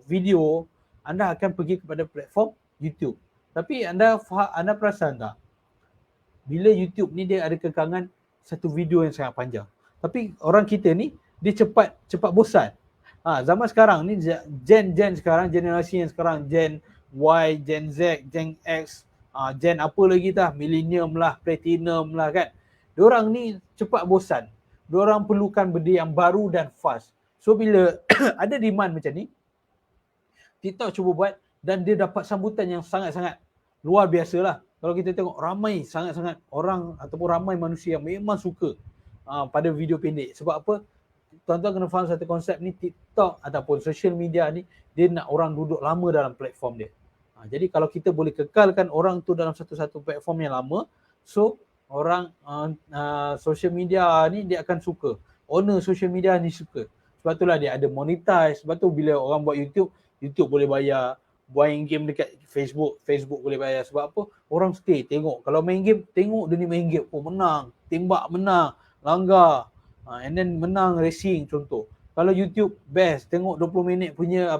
video, anda akan pergi kepada platform YouTube. Tapi anda perasan tak? Bila YouTube ni dia ada kekangan satu video yang sangat panjang. Tapi orang kita ni dia cepat bosan. Zaman sekarang ni gen sekarang, generasi yang sekarang, Gen Y, Gen Z, Gen X, Gen apa lagi tah, millennium lah, platinum lah kan. Diorang ni cepat bosan. Diorang perlukan benda yang baru dan fast. So bila ada demand macam ni, TikTok cuba buat dan dia dapat sambutan yang sangat-sangat luar biasa lah. Kalau kita tengok ramai sangat-sangat orang ataupun ramai manusia yang memang suka pada video pendek. Sebab apa? Tuan-tuan kena faham satu konsep ni, TikTok ataupun social media ni, dia nak orang duduk lama dalam platform dia. Jadi kalau kita boleh kekalkan orang tu dalam satu-satu platform yang lama, so orang social media ni dia akan suka. Owner social media ni suka. Sebab itulah dia ada monetize. Sebab tu bila orang buat YouTube boleh bayar. Main game dekat Facebook boleh bayar. Sebab apa? Orang stay tengok. Kalau main game, tengok dia ni main game. Oh menang, tembak menang, langgar. And then menang racing contoh. Kalau YouTube best, tengok 20 minit punya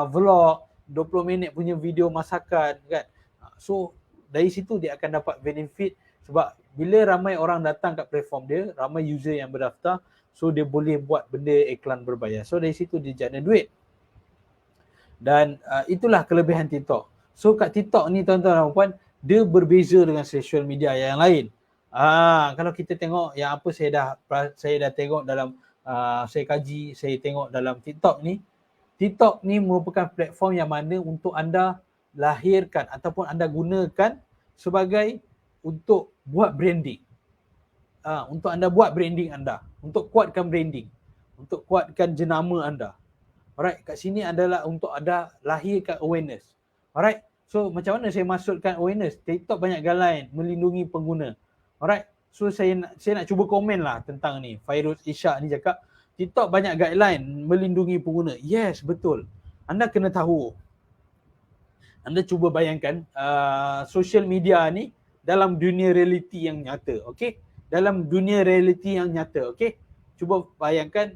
vlog, 20 minit punya video masakan kan. So dari situ dia akan dapat benefit sebab bila ramai orang datang kat platform dia, ramai user yang berdaftar, so dia boleh buat benda iklan berbayar. So dari situ dia jana duit. Dan itulah kelebihan TikTok. So kat TikTok ni tuan-tuan dan puan, dia berbeza dengan social media yang lain. Kalau kita tengok yang apa saya dah tengok dalam saya kaji, saya tengok dalam TikTok ni merupakan platform yang mana untuk anda lahirkan ataupun anda gunakan sebagai untuk buat branding. Untuk anda buat branding anda, untuk kuatkan branding, untuk kuatkan jenama anda. Alright, kat sini adalah untuk anda lahirkan awareness. Alright, so macam mana saya masukkan awareness? TikTok banyak guideline melindungi pengguna. Alright, so saya nak cuba komen lah tentang ni. Fairuz Ishak ni cakap, TikTok banyak guideline melindungi pengguna. Yes, betul. Anda kena tahu. Anda cuba bayangkan social media ni dalam dunia realiti yang nyata, okay? Dalam dunia realiti yang nyata, okay? Cuba bayangkan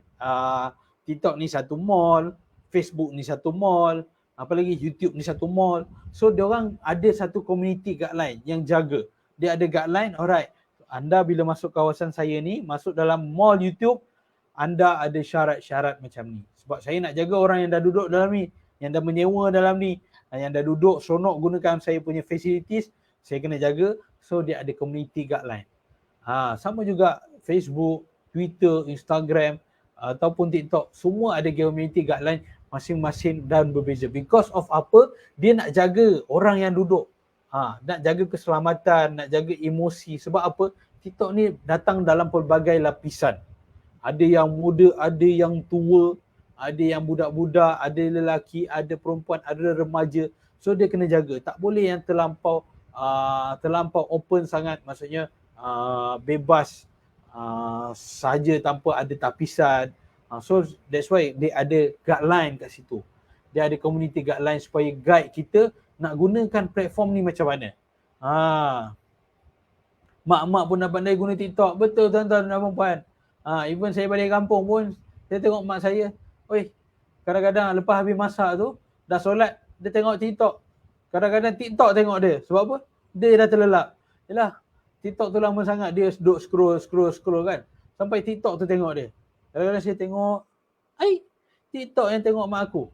TikTok ni satu mall, Facebook ni satu mall, apalagi YouTube ni satu mall. So diorang ada satu community guideline yang jaga. Dia ada guideline, alright. Anda bila masuk kawasan saya ni, masuk dalam mall YouTube, anda ada syarat-syarat macam ni. Sebab saya nak jaga orang yang dah duduk dalam ni, yang dah menyewa dalam ni, yang dah duduk seronok gunakan saya punya facilities, saya kena jaga. So dia ada community guideline. Sama juga Facebook, Twitter, Instagram ataupun TikTok, semua ada community guideline masing-masing dan berbeza. Because of apa? Dia nak jaga orang yang duduk. Nak jaga keselamatan, nak jaga emosi. Sebab apa? TikTok ni datang dalam pelbagai lapisan. Ada yang muda, ada yang tua, ada yang budak-budak, ada lelaki, ada perempuan, ada remaja. So dia kena jaga. Tak boleh yang terlampau open sangat, maksudnya bebas saja tanpa ada tapisan. So that's why dia ada guideline kat situ. Dia ada community guideline supaya guide kita nak gunakan platform ni macam mana. Mak-mak pun dah pandai guna TikTok. Betul tuan-tuan dan puan. Even saya balik kampung pun, saya tengok mak saya, oi, kadang-kadang lepas habis masak tu, dah solat, dia tengok TikTok. Kadang-kadang TikTok tengok dia. Sebab apa? Dia dah terlelap. Yalah, TikTok tu lama sangat dia duduk scroll kan. Sampai TikTok tu tengok dia. Kadang-kadang saya tengok, TikTok yang tengok mak aku.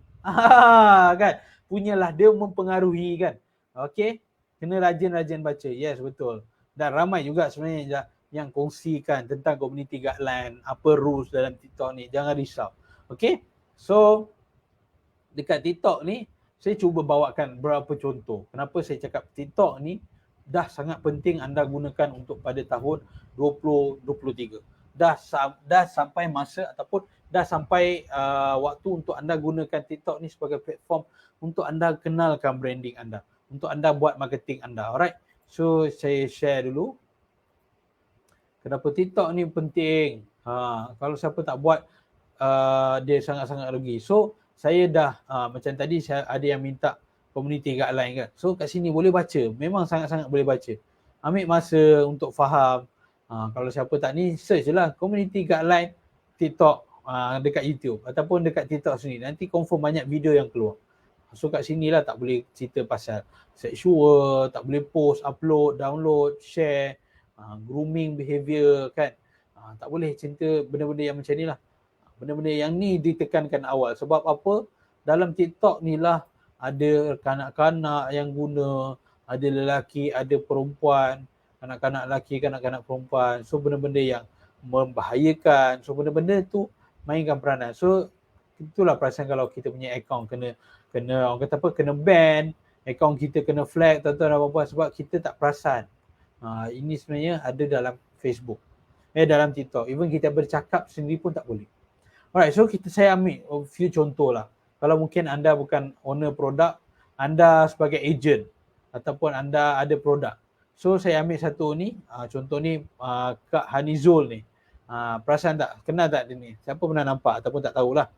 Kan? Punyalah dia mempengaruhi kan. Okay? Kena rajin-rajin baca. Yes, betul. Dan ramai juga sebenarnya yang kongsikan tentang community guideline, apa rules dalam TikTok ni. Jangan risau. Okay? So, dekat TikTok ni, saya cuba bawakan beberapa contoh. Kenapa saya cakap TikTok ni dah sangat penting anda gunakan untuk pada tahun 2023. Dah sampai masa ataupun dah sampai waktu untuk anda gunakan TikTok ni sebagai platform untuk anda kenalkan branding anda, untuk anda buat marketing anda. Alright? So, saya share dulu kenapa TikTok ni penting. Kalau siapa tak buat, dia sangat-sangat rugi. So, saya dah, macam tadi saya ada yang minta community guideline kan. So, kat sini boleh baca. Memang sangat-sangat boleh baca. Ambil masa untuk faham. Kalau siapa tak ni, search je lah community guideline TikTok dekat YouTube ataupun dekat TikTok sendiri. Nanti confirm banyak video yang keluar. So, kat sini lah tak boleh cerita pasal sexual, tak boleh post, upload, download, share, grooming behavior kan. Tak boleh cerita benda-benda yang macam ni lah. Benda-benda yang ni ditekankan awal. Sebab apa? Dalam TikTok ni lah ada kanak-kanak yang guna, ada lelaki, ada perempuan, kanak-kanak lelaki, kanak-kanak perempuan. So benda-benda yang membahayakan. So benda-benda tu mainkan peranan. So itulah perasaan kalau kita punya account kena orang kata apa, kena ban, account kita kena flag, tuan-tuan dan puan-puan, sebab kita tak perasan. Ini sebenarnya ada dalam Facebook. Dalam TikTok. Even kita bercakap sendiri pun tak boleh. Alright, so saya ambil a few contoh lah. Kalau mungkin anda bukan owner produk, anda sebagai agent ataupun anda ada produk. So saya ambil satu ni, contoh ni Kak Hanizul ni. Perasan tak? Kenal tak dia ni? Siapa pernah nampak ataupun tak tahulah.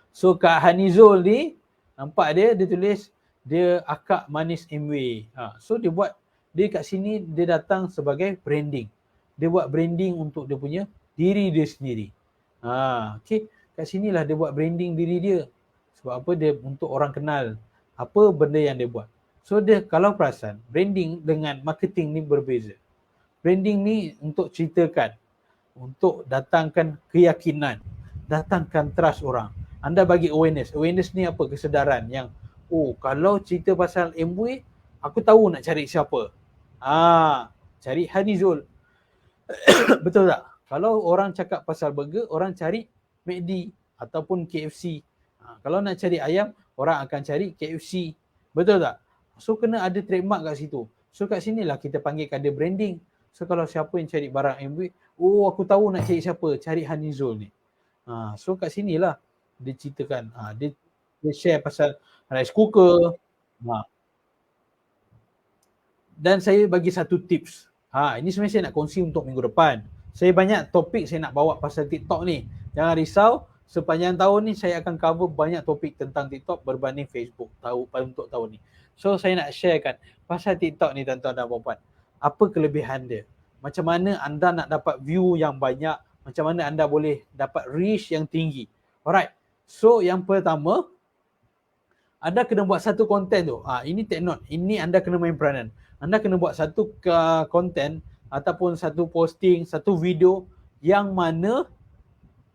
So Kak Hanizul ni, nampak dia tulis, dia akak manis MW. So dia kat sini, dia datang sebagai branding. Dia buat branding untuk dia punya diri dia sendiri. Okay. Kat sinilah dia buat branding diri dia. Sebab apa? Dia untuk orang kenal apa benda yang dia buat. So dia kalau perasan, branding dengan marketing ni berbeza. Branding ni untuk ceritakan, untuk datangkan keyakinan, datangkan trust orang. Anda bagi awareness. Awareness ni apa? Kesedaran yang, oh kalau cerita pasal Amway, aku tahu nak cari siapa. Cari Hanizul. Betul tak? Kalau orang cakap pasal burger, orang cari McD ataupun KFC. Kalau nak cari ayam, orang akan cari KFC. Betul tak? So kena ada trademark kat situ. So kat sinilah kita panggilkan dia branding. So kalau siapa yang cari barang Amway, oh aku tahu nak cari siapa, cari Hanizul ni. So kat sinilah dia ceritakan. Dia share pasal rice cooker. Dan saya bagi satu tips. Ini sebenarnya saya nak kongsi untuk minggu depan. Saya banyak topik saya nak bawa pasal TikTok ni. Jangan risau, sepanjang tahun ni saya akan cover banyak topik tentang TikTok berbanding Facebook untuk tahun ni. So saya nak sharekan pasal TikTok ni tuan-tuan dan puan-puan. Apa kelebihan dia? Macam mana anda nak dapat view yang banyak? Macam mana anda boleh dapat reach yang tinggi? Alright. So yang pertama, anda kena buat satu konten tu. Ini take note. Ini anda kena main peranan. Anda kena buat satu konten ataupun satu posting, satu video yang mana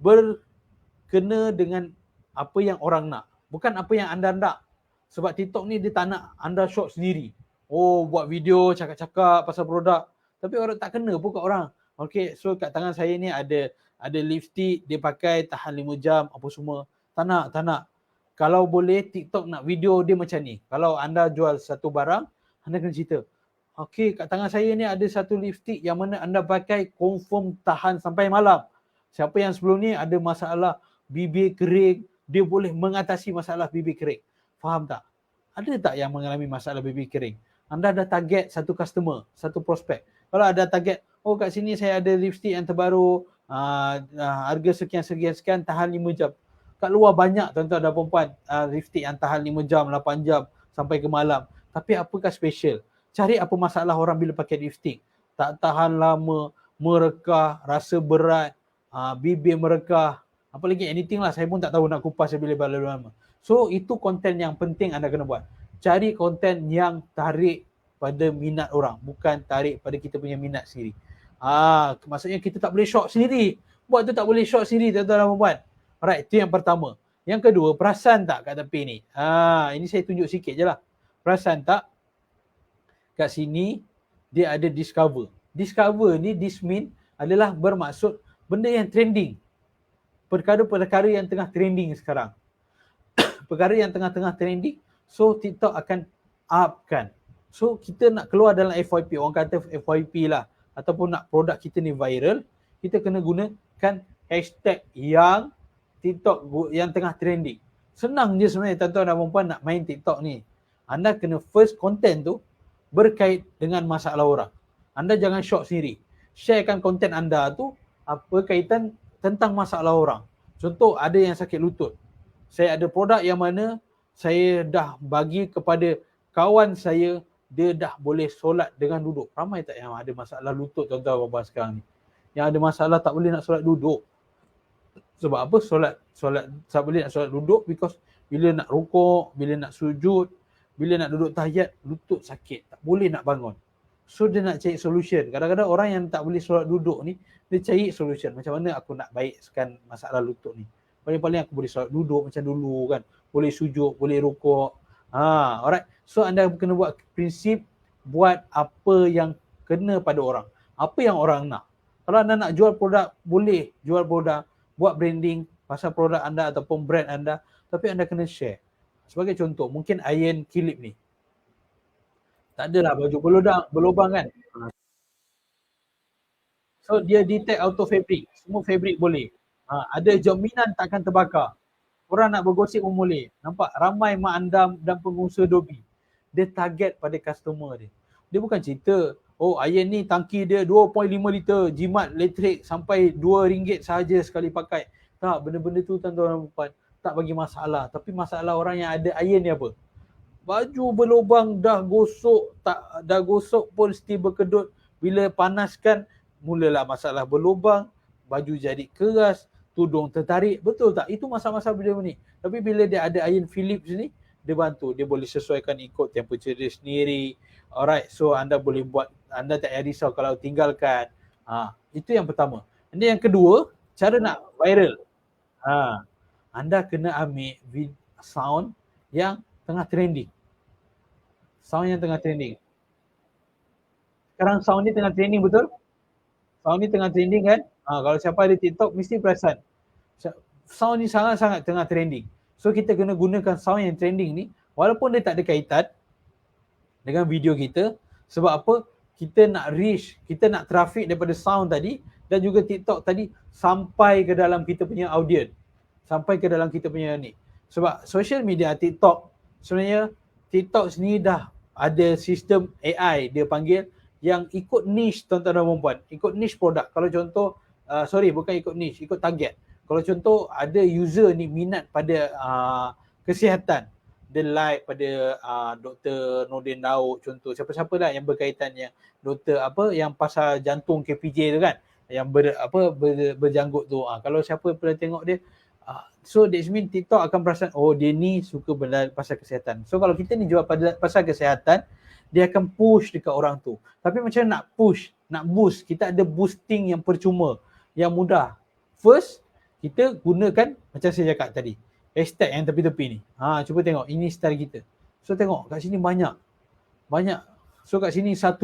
berkena dengan apa yang orang nak. Bukan apa yang anda nak. Sebab TikTok ni dia tak nak anda shot sendiri. Oh, buat video, cakap-cakap pasal produk. Tapi orang tak kena pun kat orang. Okay, so kat tangan saya ni ada lipstick, dia pakai tahan 5 jam, apa semua. Tak nak. Kalau boleh TikTok nak video dia macam ni. Kalau anda jual satu barang, anda kena cerita. Okay, kat tangan saya ni ada satu lipstick yang mana anda pakai confirm tahan sampai malam. Siapa yang sebelum ni ada masalah bibir kering, dia boleh mengatasi masalah bibir kering. Faham tak? Ada tak yang mengalami masalah bibir kering? Anda dah target satu customer, satu prospek. Kalau ada target, oh kat sini saya ada lipstick yang terbaru, harga sekian, tahan 5 jam. Kat luar banyak tuan-tuan dan perempuan lipstick yang tahan 5 jam, 8 jam sampai ke malam. Tapi apakah special? Cari apa masalah orang bila pakai lipstick. Tak tahan lama, merekah, rasa berat, bibir merekah. Apa lagi anything lah, saya pun tak tahu nak kupas bila lama. So itu konten yang penting anda kena buat. Cari konten yang tarik pada minat orang, bukan tarik pada kita punya minat sendiri. Maksudnya kita tak boleh shock sendiri. Buat tu tak boleh shock sendiri tuan-tuan dan puan. Alright, itu yang pertama. Yang kedua, perasan tak kat tepi ni? Ini saya tunjuk sikit je lah. Perasan tak? Kat sini dia ada discover. Discover ni, this mean adalah bermaksud benda yang trending. Perkara-perkara yang tengah trending sekarang. Perkara yang tengah-tengah trending, so TikTok akan upkan. So kita nak keluar dalam FYP, orang kata FYP lah, ataupun nak produk kita ni viral, kita kena gunakan hashtag yang TikTok yang tengah trending. Senang je sebenarnya tuan-tuan dan puan nak main TikTok ni. Anda kena first content tu berkait dengan masalah orang. Anda jangan short sendiri. Sharekan konten anda tu apa kaitan tentang masalah orang. Contoh ada yang sakit lutut. Saya ada produk yang mana saya dah bagi kepada kawan saya, dia dah boleh solat dengan duduk. Ramai tak yang ada masalah lutut tuan-tuan dan puan sekarang ni? Yang ada masalah tak boleh nak solat duduk. Sebab apa? Solat tak boleh nak solat duduk because bila nak rukuk, bila nak sujud, bila nak duduk tahiyat, lutut sakit, tak boleh nak bangun. So dia nak cari solution. Kadang-kadang orang yang tak boleh solat duduk ni, dia cari solution. Macam mana aku nak baikkan masalah lutut ni? Paling-paling aku boleh solat duduk macam dulu kan. Boleh sujud, boleh rukuk. Alright. So anda kena buat prinsip, buat apa yang kena pada orang. Apa yang orang nak. Kalau anda nak jual produk, boleh jual produk, buat branding pasal produk anda ataupun brand anda, tapi anda kena share. Sebagai contoh, mungkin iron clip ni. Tak adalah baju berlubang kan. So dia detect auto fabric. Semua fabric boleh. Ada jaminan takkan terbakar. Orang nak bergosip pun boleh. Nampak ramai mak andam dan pengusaha dobi. Dia target pada customer dia. Dia bukan cerita, oh iron ni tangki dia 2.5 liter, jimat elektrik sampai RM2 sahaja sekali pakai. Tak, benda-benda tu tuan-tuan dan puan tak bagi masalah. Tapi masalah orang yang ada iron ni apa? Baju berlubang dah gosok pun still berkedut. Bila panaskan, mulalah masalah berlubang, baju jadi keras, tudung tertarik. Betul tak? Itu masa-masa video ni. Tapi bila dia ada Ian Phillips ni, dia bantu. Dia boleh sesuaikan ikut temperature dia sendiri. Alright, so anda boleh buat, anda tak payah risau kalau tinggalkan. Itu yang pertama. Dan yang kedua, cara nak viral. Anda kena ambil sound yang tengah trending. Sound yang tengah trending. Sekarang sound ni tengah trending, betul? Sound ni tengah trending kan? Kalau siapa ada TikTok mesti perasan. Sound ni sangat-sangat tengah trending. So kita kena gunakan sound yang trending ni walaupun dia tak ada kaitan dengan video kita. Sebab apa? Kita nak reach, kita nak traffic daripada sound tadi dan juga TikTok tadi sampai ke dalam kita punya audience. Sampai ke dalam kita punya ni. Sebab social media TikTok, sebenarnya TikTok sendiri dah ada sistem AI dia panggil yang ikut niche tuan-tuan dan puan-puan. Ikut niche produk. Kalau contoh, bukan ikut niche, ikut target. Kalau contoh ada user ni minat pada kesihatan. Dia like pada Dr. Nordin Daud contoh. Siapa-siapa lah yang berkaitan yang doktor yang pasal jantung KPJ tu kan. Yang berjanggut tu. Kalau siapa pernah tengok dia, so that means TikTok akan perasan, oh dia ni suka benda pasal kesihatan. So kalau kita ni jual pasal kesihatan, dia akan push dekat orang tu. Tapi macam nak push, nak boost, kita ada boosting yang percuma, yang mudah. First, kita gunakan macam saya cakap tadi, hashtag yang tepi-tepi ni. Cuba tengok, ini style kita. So tengok, kat sini banyak. So kat sini 1.1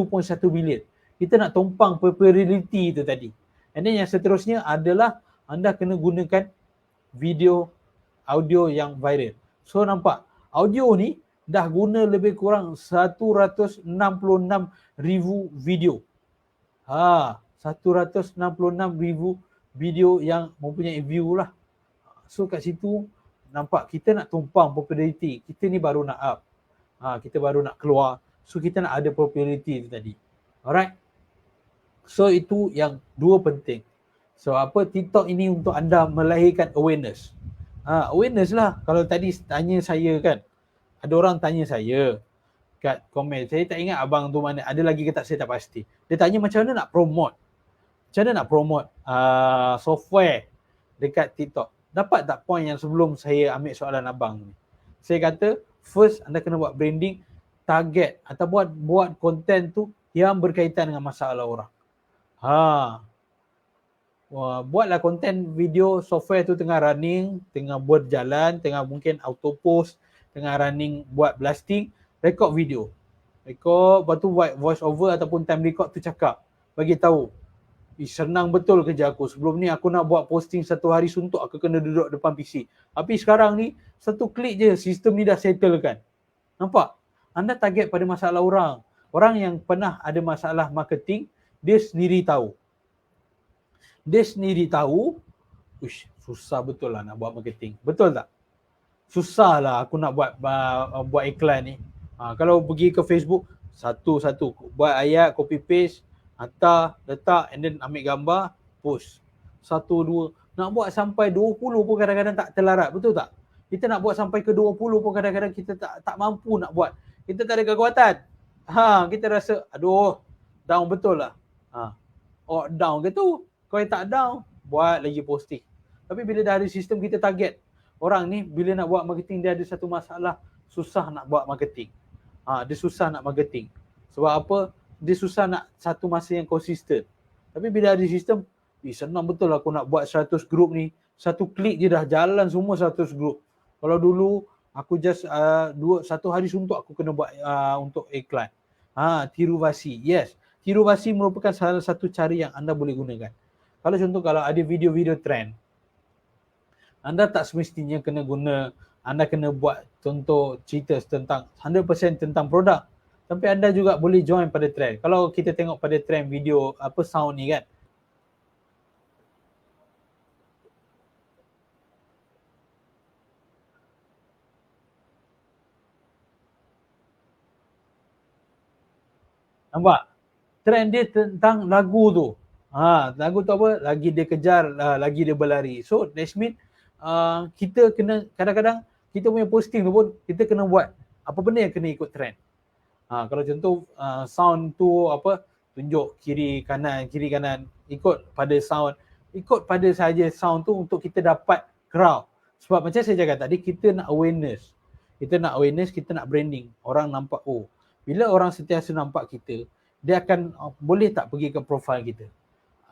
bilion. Kita nak tumpang popularity tu tadi. And then yang seterusnya adalah anda kena gunakan video, audio yang viral. So nampak, audio ni dah guna lebih kurang 166,000 video. 166,000 video yang mempunyai view lah. So kat situ nampak kita nak tumpang popularity. Kita ni baru nak up. Kita baru nak keluar. So kita nak ada popularity tu tadi. Alright. So itu yang dua penting. So TikTok ini untuk anda melahirkan awareness. Awareness lah. Kalau tadi tanya saya kan, ada orang tanya saya kat komen, saya tak ingat abang tu mana, ada lagi ke tak saya tak pasti. Dia tanya macam mana nak promote. Macam mana nak promote software dekat TikTok. Dapat tak point yang sebelum saya ambil soalan abang ni? Saya kata, first anda kena buat branding, target atau buat konten tu yang berkaitan dengan masalah orang. Buatlah konten video software tu tengah running, tengah berjalan, tengah mungkin auto post, tengah running buat blasting, record video. Record, lepas tu buat voice over ataupun time record tu cakap. Bagi tahu, senang betul kerja aku. Sebelum ni aku nak buat posting satu hari suntuk, aku kena duduk depan PC. Tapi sekarang ni, satu klik je, sistem ni dah settlekan. Nampak? Anda target pada masalah orang. Orang yang pernah ada masalah marketing, dia sendiri tahu. Susah betul lah nak buat marketing. Betul tak? Susah lah aku nak buat iklan ni. Kalau pergi ke Facebook, satu-satu buat ayat, copy paste, hantar, letak and then ambil gambar, post. 1, 2, nak buat sampai 20 pun kadang-kadang tak terlarat, betul tak? Kita nak buat sampai ke 20 pun kadang-kadang kita tak mampu nak buat. Kita tak ada kekuatan. Kita rasa aduh, down betul lah. Down ke tu? Kalau tak down, buat lagi posting. Tapi bila dah ada sistem kita target, orang ni bila nak buat marketing dia ada satu masalah, susah nak buat marketing. Dia susah nak marketing. Sebab apa? Dia susah nak satu masa yang konsisten. Tapi bila ada sistem, senang betul aku nak buat 100 grup ni. Satu klik je dah jalan semua 100 grup. Kalau dulu aku just satu hari suntuk aku kena buat untuk iklan. Tiruvasi. Yes. Tiruvasi merupakan salah satu cara yang anda boleh gunakan. Kalau ada video-video trend, anda tak semestinya anda kena buat contoh cerita tentang 100% tentang produk. Tapi anda juga boleh join pada trend. Kalau kita tengok pada trend video sound ni kan. Nampak? Trend dia tentang lagu tu. Lagu tu apa? Lagi dia kejar, lagi dia berlari. So that means kita kena, kadang-kadang kita punya posting tu pun kita kena buat apa benda yang kena ikut trend. Kalau contoh sound tu tunjuk kiri kanan ikut pada sound ikut pada saja sound tu untuk kita dapat crowd. Sebab macam saya cakap tadi, kita nak awareness. Kita nak awareness, kita nak branding. Orang nampak, oh, bila orang sentiasa nampak kita, dia akan boleh tak pergi ke profile kita.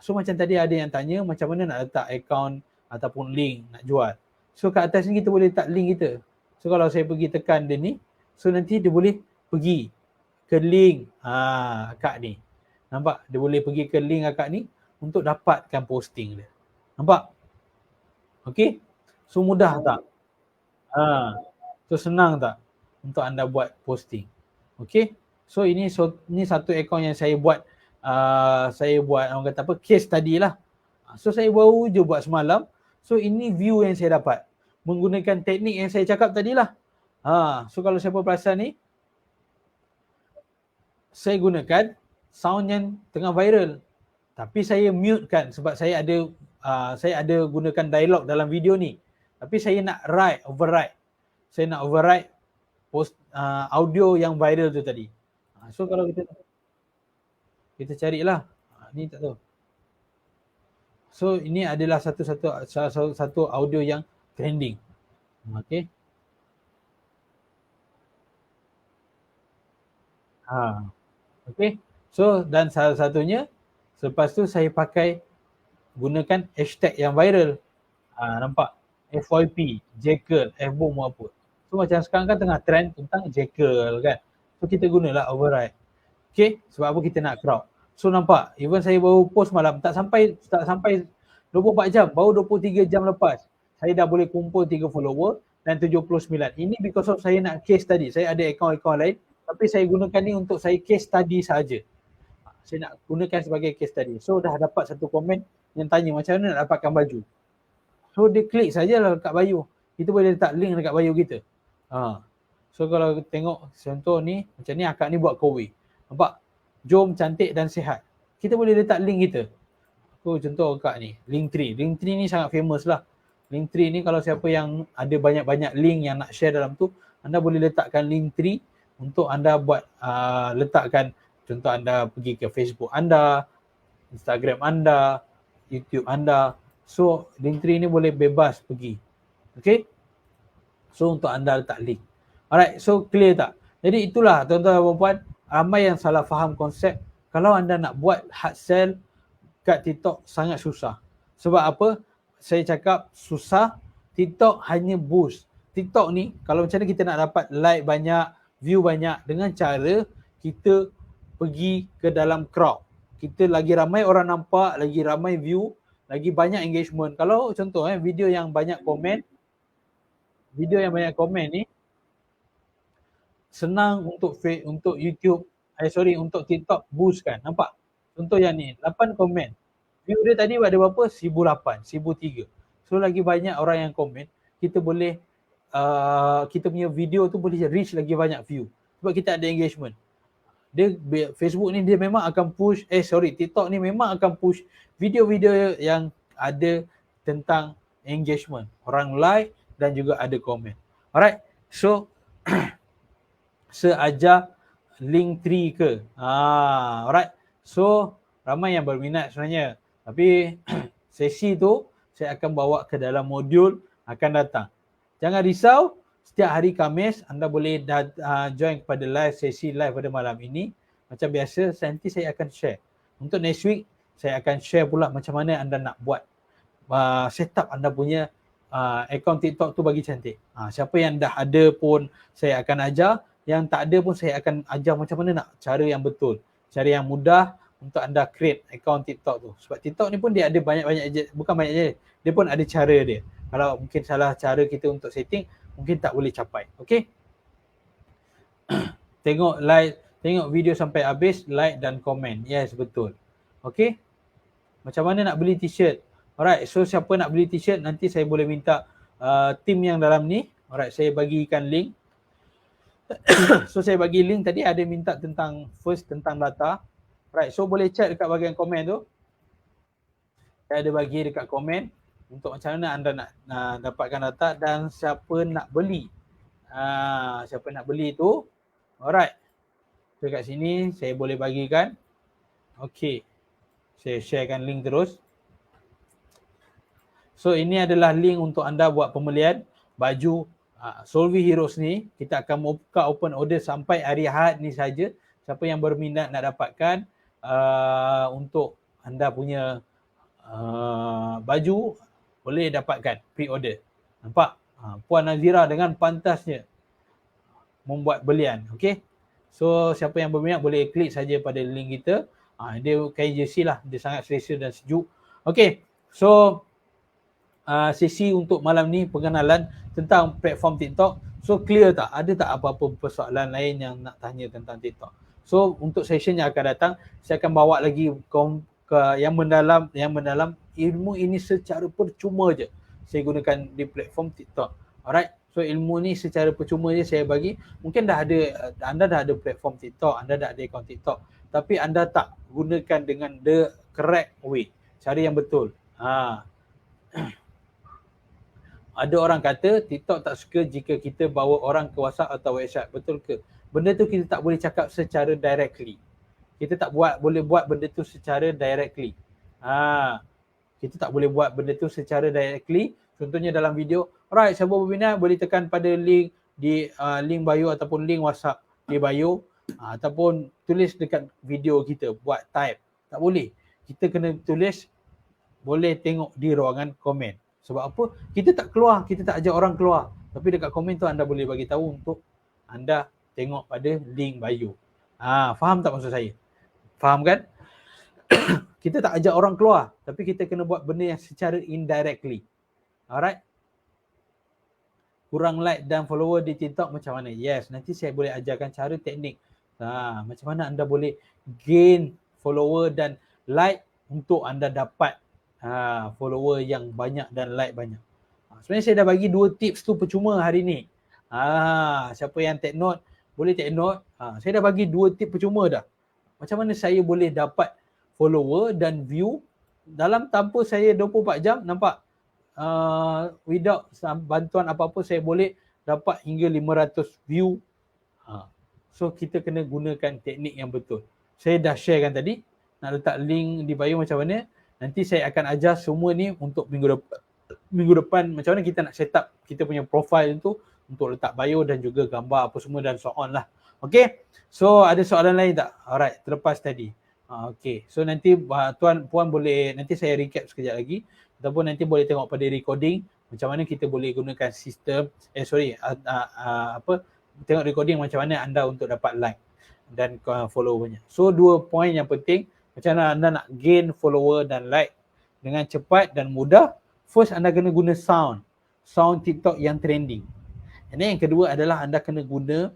So macam tadi ada yang tanya macam mana nak letak account ataupun link nak jual. So kat atas ni kita boleh letak link kita. So kalau saya pergi tekan dia ni, so nanti dia boleh pergi ke link akak ni. Nampak? Dia boleh pergi ke link akak ni untuk dapatkan posting dia. Nampak? Okay? So mudah tak? So senang tak untuk anda buat posting? Okay? So ini satu akaun yang saya buat orang kata apa, case tadi lah. So saya baru je buat semalam. So ini view yang saya dapat menggunakan teknik yang saya cakap tadi lah. So kalau siapa perasan ni, saya gunakan sound yang tengah viral. Tapi saya mute kan sebab saya ada gunakan dialog dalam video ni. Tapi saya nak override. Saya nak override audio yang viral tu tadi. So kalau kita carilah. Ni tak tahu. So ini adalah satu audio yang trending. Okay. Okay. So dan salah satunya selepas tu saya pakai gunakan hashtag yang viral. Nampak? FYP, Jekyll, F-bomb apa. So macam sekarang kan tengah trend tentang Jekyll kan. So kita gunalah override. Okay, sebab apa kita nak crowd. So nampak, even saya baru post malam, tak sampai 24 jam, baru 23 jam lepas. Saya dah boleh kumpul 3 follower dan 79. Ini because of saya nak case tadi. Saya ada akaun-akaun lain, tapi saya gunakan ni untuk saya case tadi saja. Saya nak gunakan sebagai case tadi. So dah dapat satu komen yang tanya macam mana nak dapatkan baju. So dia klik sajalah dekat bio. Kita boleh letak link dekat bio kita. So kalau tengok contoh ni, macam ni akak ni buat kowe. Nampak? Jom cantik dan sihat. Kita boleh letak link kita. So contoh akak ni, Linktree. Linktree ni sangat famous lah. Linktree ni kalau siapa yang ada banyak-banyak link yang nak share dalam tu, anda boleh letakkan Linktree untuk anda buat letakkan, contoh anda pergi ke Facebook anda, Instagram anda, YouTube anda. So Linktree ni boleh bebas pergi. Okay? So untuk anda letak link. Alright, so clear tak? Jadi itulah tuan-tuan dan puan-puan, ramai yang salah faham konsep. Kalau anda nak buat hard sell kat TikTok sangat susah. Sebab apa? Saya cakap susah, TikTok hanya boost. TikTok ni kalau macam mana kita nak dapat like banyak, view banyak dengan cara kita pergi ke dalam crowd. Kita lagi ramai orang nampak, lagi ramai view, lagi banyak engagement. Kalau contoh video yang banyak komen ni senang untuk YouTube, untuk TikTok boost kan. Nampak? Contoh yang ni, 8 komen. View dia tadi ada berapa? 1,008, 1,003. So lagi banyak orang yang komen, kita boleh kita punya video tu boleh reach lagi banyak view. Sebab kita ada engagement. Facebook ni dia memang akan push, TikTok ni memang akan push video-video yang ada tentang engagement. Orang like dan juga ada komen. Alright, so seajar Linktree ke. Alright, so ramai yang berminat sebenarnya. Tapi sesi tu saya akan bawa ke dalam modul akan datang. Jangan risau, setiap hari Khamis anda boleh join kepada sesi live pada malam ini. Macam biasa, nanti saya akan share. Untuk next week, saya akan share pula macam mana anda nak buat setup anda punya akaun TikTok tu bagi cantik. Siapa yang dah ada pun saya akan ajar. Yang tak ada pun saya akan ajar macam mana nak cara yang betul. Cara yang mudah untuk anda create akaun TikTok tu. Sebab TikTok ni pun dia ada banyak-banyak, bukan banyak je. Dia pun ada cara dia. Kalau mungkin salah cara kita untuk setting, mungkin tak boleh capai. Okay? Tengok video sampai habis, like dan komen. Yes, betul. Okay? Macam mana nak beli t-shirt? Alright, so siapa nak beli t-shirt, nanti saya boleh minta team yang dalam ni. Alright, saya bagikan link. So saya bagi link tadi, ada minta tentang data. Alright, so boleh chat dekat bahagian komen tu. Saya ada bagi dekat komen untuk macam mana anda nak dapatkan data dan siapa nak beli. Siapa nak beli tu. Alright. Dekat sini saya boleh bagikan. Okay. Saya sharekan link terus. So ini adalah link untuk anda buat pembelian baju Solvi Heroes ni. Kita akan buka open order sampai hari Ahad ni saja. Siapa yang berminat nak dapatkan untuk anda punya baju, boleh dapatkan pre-order. Nampak? Puan Nazira dengan pantasnya membuat belian. Okay? So siapa yang berminat boleh klik saja pada link kita. Dia kain jersey lah. Dia sangat selesa dan sejuk. Okay. So sesi untuk malam ni pengenalan tentang platform TikTok. So clear tak? Ada tak apa-apa persoalan lain yang nak tanya tentang TikTok? So untuk session yang akan datang, saya akan bawa lagi ke yang mendalam ilmu ini secara percuma je. Saya gunakan di platform TikTok. Alright. So ilmu ni secara percuma je saya bagi. Mungkin anda dah ada platform TikTok, anda dah ada akaun TikTok, tapi anda tak gunakan dengan the correct way. Cara yang betul. Ada orang kata TikTok tak suka jika kita bawa orang ke WhatsApp atau WhatsApp. Betul ke? Benda tu kita tak boleh cakap secara directly. Kita tak boleh buat benda tu secara directly. Kita tak boleh buat benda tu secara directly. Contohnya dalam video, alright, siapa berminat boleh tekan pada link di link bio ataupun link WhatsApp di bio, ataupun tulis dekat video kita, buat type. Tak boleh. Kita kena tulis, boleh tengok di ruangan komen. Sebab apa? Kita tak keluar, kita tak ajak orang keluar. Tapi dekat komen tu anda boleh bagi tahu untuk anda tengok pada link bio. Faham tak maksud saya? Faham kan? Kita tak ajak orang keluar, tapi kita kena buat benda yang secara indirectly. Alright? Kurang like dan follower di TikTok macam mana? Yes, nanti saya boleh ajarkan cara teknik. Macam mana anda boleh gain follower dan like untuk anda dapat follower yang banyak dan like banyak. Sebenarnya saya dah bagi 2 tips tu percuma hari ni. Siapa yang take note, boleh take note. Saya dah bagi 2 tips percuma dah. Macam mana saya boleh dapat follower dan view dalam tanpa saya 24 jam, nampak? Without bantuan apa-apa saya boleh dapat hingga 500 view. So kita kena gunakan teknik yang betul. Saya dah sharekan tadi, nak letak link di bio macam mana. Nanti saya akan ajar semua ni untuk minggu depan macam mana kita nak set up kita punya profile tu untuk letak bio dan juga gambar apa semua dan so on lah. Okay, so ada soalan lain tak? Alright, terlepas tadi. Okay, so nanti puan boleh, nanti saya recap sekejap lagi ataupun nanti boleh tengok pada recording macam mana kita boleh gunakan sistem tengok recording macam mana anda untuk dapat like dan follow banyak. So 2 point yang penting, macam mana anda nak gain follower dan like dengan cepat dan mudah. First, anda kena guna sound TikTok yang trending. And then yang kedua adalah anda kena guna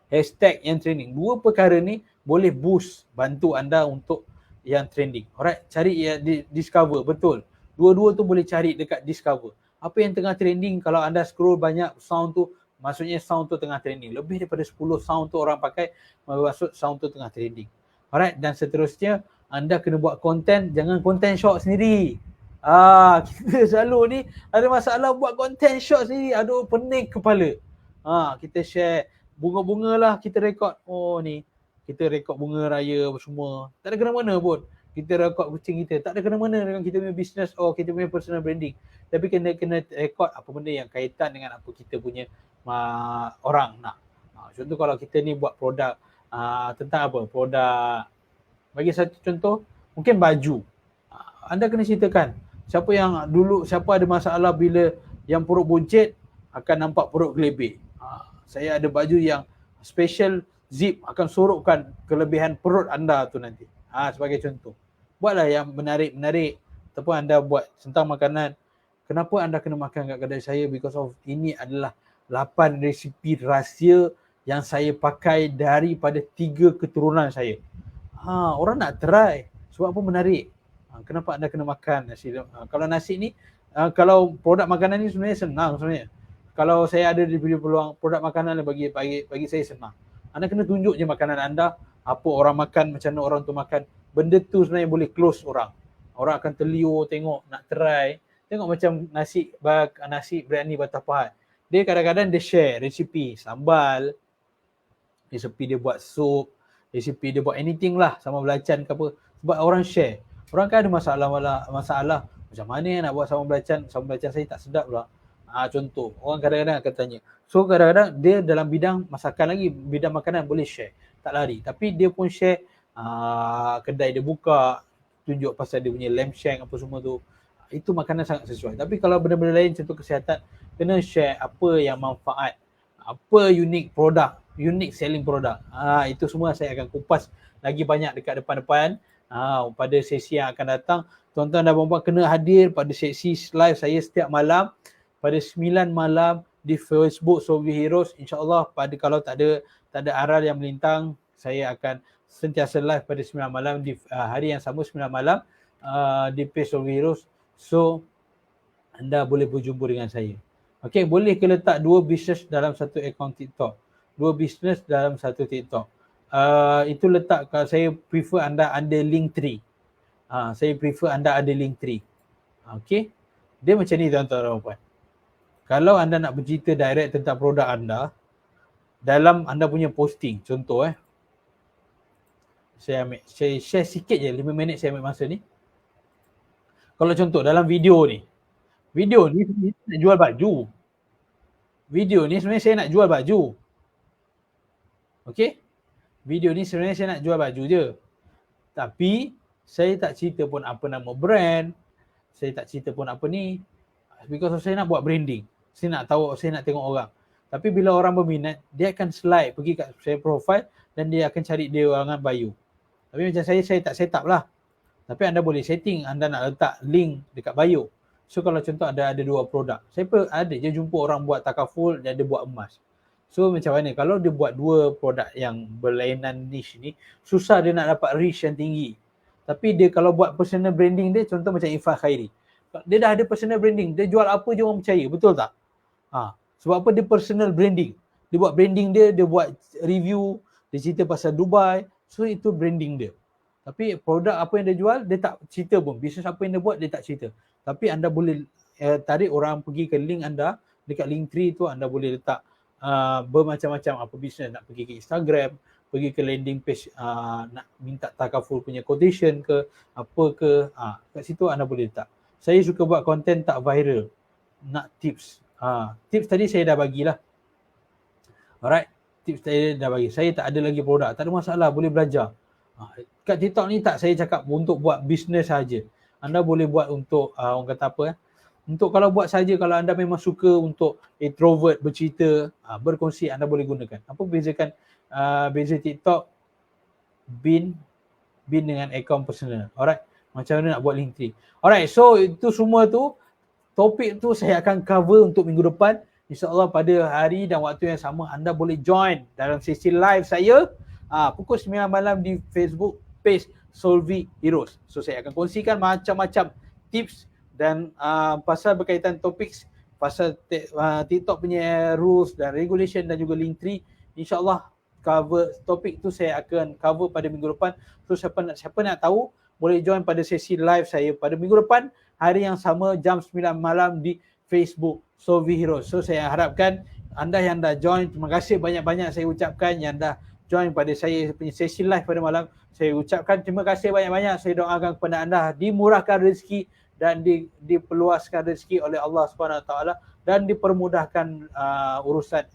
hashtag yang trending. 2 perkara ni boleh boost, bantu anda untuk yang trending. Alright, cari discover, betul. Dua-dua tu boleh cari dekat discover. Apa yang tengah trending, kalau anda scroll banyak sound tu, maksudnya sound tu tengah trending. Lebih daripada 10 sound tu orang pakai, maksud sound tu tengah trending. Alright, dan seterusnya anda kena buat konten, jangan konten short sendiri. Kita selalu ni ada masalah buat konten short sendiri. Aduh, pening kepala. Kita share bunga-bunga lah, kita rekod. Oh ni, kita rekod bunga raya semua. Tak ada kena-mana pun. Kita rekod kucing kita. Tak ada kena-mana dengan kita punya business kita punya personal branding. Tapi kena rekod apa benda yang kaitan dengan apa kita punya orang nak. Contoh kalau kita ni buat produk tentang apa? Produk, bagi satu contoh, mungkin baju. Anda kena ceritakan. Siapa ada masalah bila yang perut buncit akan nampak perut gelebih. Saya ada baju yang special zip akan sorokkan kelebihan perut anda tu nanti. Sebagai contoh. Buatlah yang menarik-menarik. Ataupun anda buat tentang makanan. Kenapa anda kena makan kat kedai saya? Because of ini adalah 8 resipi rahsia yang saya pakai daripada 3 keturunan saya. Orang nak try. Sebab apa menarik? Kenapa anda kena makan nasi? Kalau nasi ni, kalau produk makanan ni sebenarnya senang sebenarnya. Kalau saya ada di peluang produk makanan bagi saya senang. Anda kena tunjuk je makanan anda, apa orang makan, macam mana orang tu makan. Benda tu sebenarnya boleh close orang. Orang akan terliur tengok, nak try. Tengok macam nasi biryani Batam Pahat. Dia kadang-kadang dia share resipi sambal, resipi dia buat sup, resipi dia buat anything lah, sama belacan ke apa. Sebab orang share. Orang kan ada masalah, Macam mana nak buat sambal belacan saya tak sedap pula. Contoh, orang kadang-kadang akan tanya. So kadang-kadang dia dalam bidang masakan lagi, bidang makanan boleh share, tak lari. Tapi dia pun share kedai dia buka, tunjuk pasal dia punya lamb shank apa semua tu. Itu makanan sangat sesuai. Tapi kalau benda-benda lain contoh kesihatan, kena share apa yang manfaat, apa unik produk, unik selling produk. Itu semua saya akan kupas lagi banyak dekat depan-depan. Pada sesi yang akan datang, tuan-tuan dan puan-puan kena hadir pada sesi live saya setiap malam pada 9 malam di Facebook Solvi Heroes. InsyaAllah kalau tak ada aral yang melintang, saya akan sentiasa live pada 9 malam di hari yang sama 9 malam di page Solvi Heroes. So anda boleh berjumpa dengan saya. Okey, boleh ke letak 2 bisnes dalam satu akaun TikTok? 2 bisnes dalam satu TikTok. Itu letak, saya prefer anda ada Linktree. Saya prefer anda ada Linktree. Okey. Dia macam ni tuan-tuan dan puan. Kalau anda nak bercerita direct tentang produk anda, dalam anda punya posting, contoh saya share sikit je, 5 minit saya ambil masa ni. Kalau contoh dalam video ni nak jual baju. Video ni sebenarnya saya nak jual baju. Okey? Video ni sebenarnya saya nak jual baju je. Tapi saya tak cerita pun apa nama brand. Saya tak cerita pun apa ni. Because saya nak buat branding. Saya nak tengok orang. Tapi bila orang berminat, dia akan slide pergi kat saya profile dan dia akan cari dia orang bio. Tapi macam saya tak set up lah. Tapi anda boleh setting, anda nak letak link dekat bio. So kalau contoh ada 2 produk. Saya pun ada je jumpa orang buat takaful dan dia buat emas. So macam mana? Kalau dia buat 2 produk yang berlainan niche ni, susah dia nak dapat reach yang tinggi. Tapi dia kalau buat personal branding dia, contoh macam Ifah Khairi. Dia dah ada personal branding. Dia jual apa je orang percaya. Betul tak? Sebab apa? Dia personal branding. Dia buat branding dia buat review, dia cerita pasal Dubai. So itu branding dia. Tapi produk apa yang dia jual, dia tak cerita pun. Bisnes apa yang dia buat, dia tak cerita. Tapi anda boleh tarik orang pergi ke link anda. Dekat Linktree tu anda boleh letak bermacam-macam apa bisnes. Nak pergi ke Instagram, pergi ke landing page, nak minta takaful punya quotation ke, apa ke. Kat situ anda boleh letak. Saya suka buat konten tak viral. Nak tips. Tips tadi saya dah bagilah. Alright. Tips saya dah bagi. Saya tak ada lagi produk. Tak ada masalah. Boleh belajar. Kat TikTok ni tak saya cakap untuk buat bisnes saja. Anda boleh buat untuk orang kata apa untuk kalau buat saja, kalau anda memang suka untuk introvert, bercerita, berkongsi, anda boleh gunakan. Apa bezakan beza TikTok bin dengan akaun personal. Alright. Macam mana nak buat Linktree. Alright. So itu semua tu topik tu saya akan cover untuk minggu depan. InsyaAllah pada hari dan waktu yang sama anda boleh join dalam sesi live saya pukul 9 malam di Facebook page Solvi Heroes. So saya akan kongsikan macam-macam tips dan pasal berkaitan topik, pasal TikTok punya rules dan regulation dan juga Linktree. InsyaAllah cover topik tu saya akan cover pada minggu depan. So siapa nak tahu boleh join pada sesi live saya pada minggu depan hari yang sama jam 9 malam di Facebook Solvi Heroes. So saya harapkan anda yang dah join, terima kasih banyak-banyak saya ucapkan yang dah join pada saya punya sesi live pada malam. Saya ucapkan terima kasih banyak-banyak. Saya doakan kepada anda dimurahkan rezeki dan diperluaskan rezeki oleh Allah SWT dan dipermudahkan urusan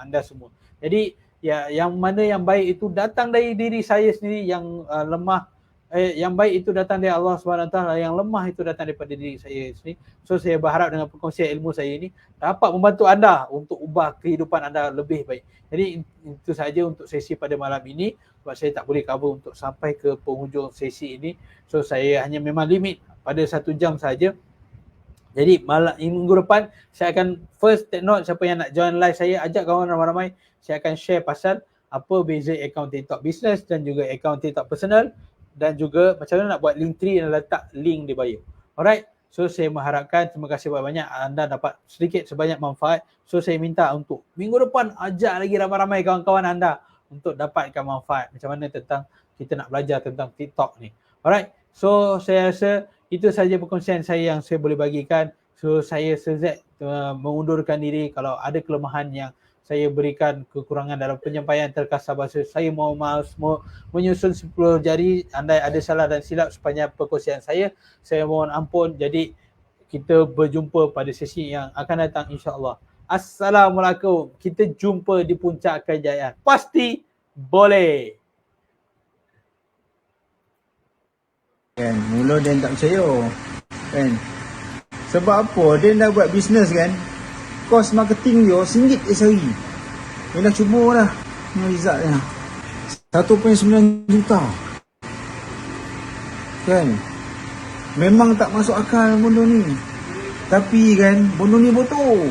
anda semua. Jadi ya, yang mana yang baik itu datang dari diri saya sendiri, yang lemah yang baik itu datang dari Allah SWT, yang lemah itu datang daripada diri saya sendiri. So saya berharap dengan perkongsian ilmu saya ini dapat membantu anda untuk ubah kehidupan anda lebih baik. Jadi itu saja untuk sesi pada malam ini. Sebab saya tak boleh cover untuk sampai ke penghujung sesi ini. So saya hanya memang limit pada 1 jam saja. Jadi minggu depan saya akan first take note, siapa yang nak join live saya, ajak kawan ramai-ramai. Saya akan share pasal apa beza akaun TikTok business dan juga akaun TikTok personal, dan juga macam mana nak buat Linktree dan letak link di bio. Alright. So saya mengharapkan, terima kasih banyak-banyak, anda dapat sedikit sebanyak manfaat. So saya minta untuk minggu depan ajak lagi ramai-ramai kawan-kawan anda untuk dapatkan manfaat macam mana tentang kita nak belajar tentang TikTok ni. Alright. So saya rasa itu saja perkongsian saya yang saya boleh bagikan. So saya Sir Z mengundurkan diri. Kalau ada kelemahan yang saya berikan kekurangan dalam penyampaian terkasar bahasa. Saya mau menyusun 10 jari, andai ada salah dan silap sepanjang perkongsian saya mohon ampun. Jadi kita berjumpa pada sesi yang akan datang insya-Allah. Assalamualaikum. Kita jumpa di puncak kejayaan. Pasti boleh. Kan, mula dia tak percaya. Kan. Sebab apa? Dia dah buat bisnes kan. Kos marketing dia RM1 je sehari. Dia dah cuba dah dengan result dia. 1.9 juta. Kan. Memang tak masuk akal benda ni. Tapi kan, benda ni betul.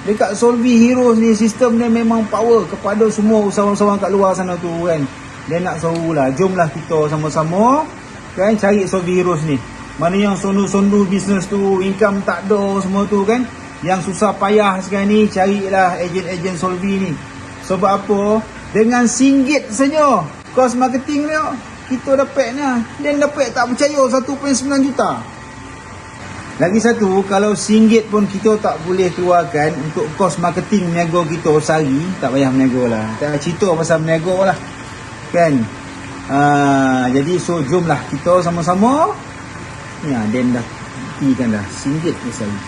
Dekat Solvi Heroes ni, sistem dia memang power kepada semua usahawan-usahawan kat luar sana tu kan. Dia nak suruhlah, jomlah kita sama-sama kan cari Solvi Heroes ni. Mana yang sondu-sondu bisnes tu, income tak ada semua tu kan. Yang susah payah sekarang ni, carilah ejen-ejen Solvi ni. Sebab apa? Dengan RM1 saja kos marketing dia, kita dapatnya. Dan dapat tak percaya 1.9 juta. Lagi satu, kalau RM1 pun kita tak boleh keluarkan untuk kos marketing meniaga kita sehari, tak payah meniaga lah. Tak cerita pasal meniaga lah. Kan? Jadi so jomlah kita sama-sama. Ya, dan dah buktikan dah RM1 je sehari.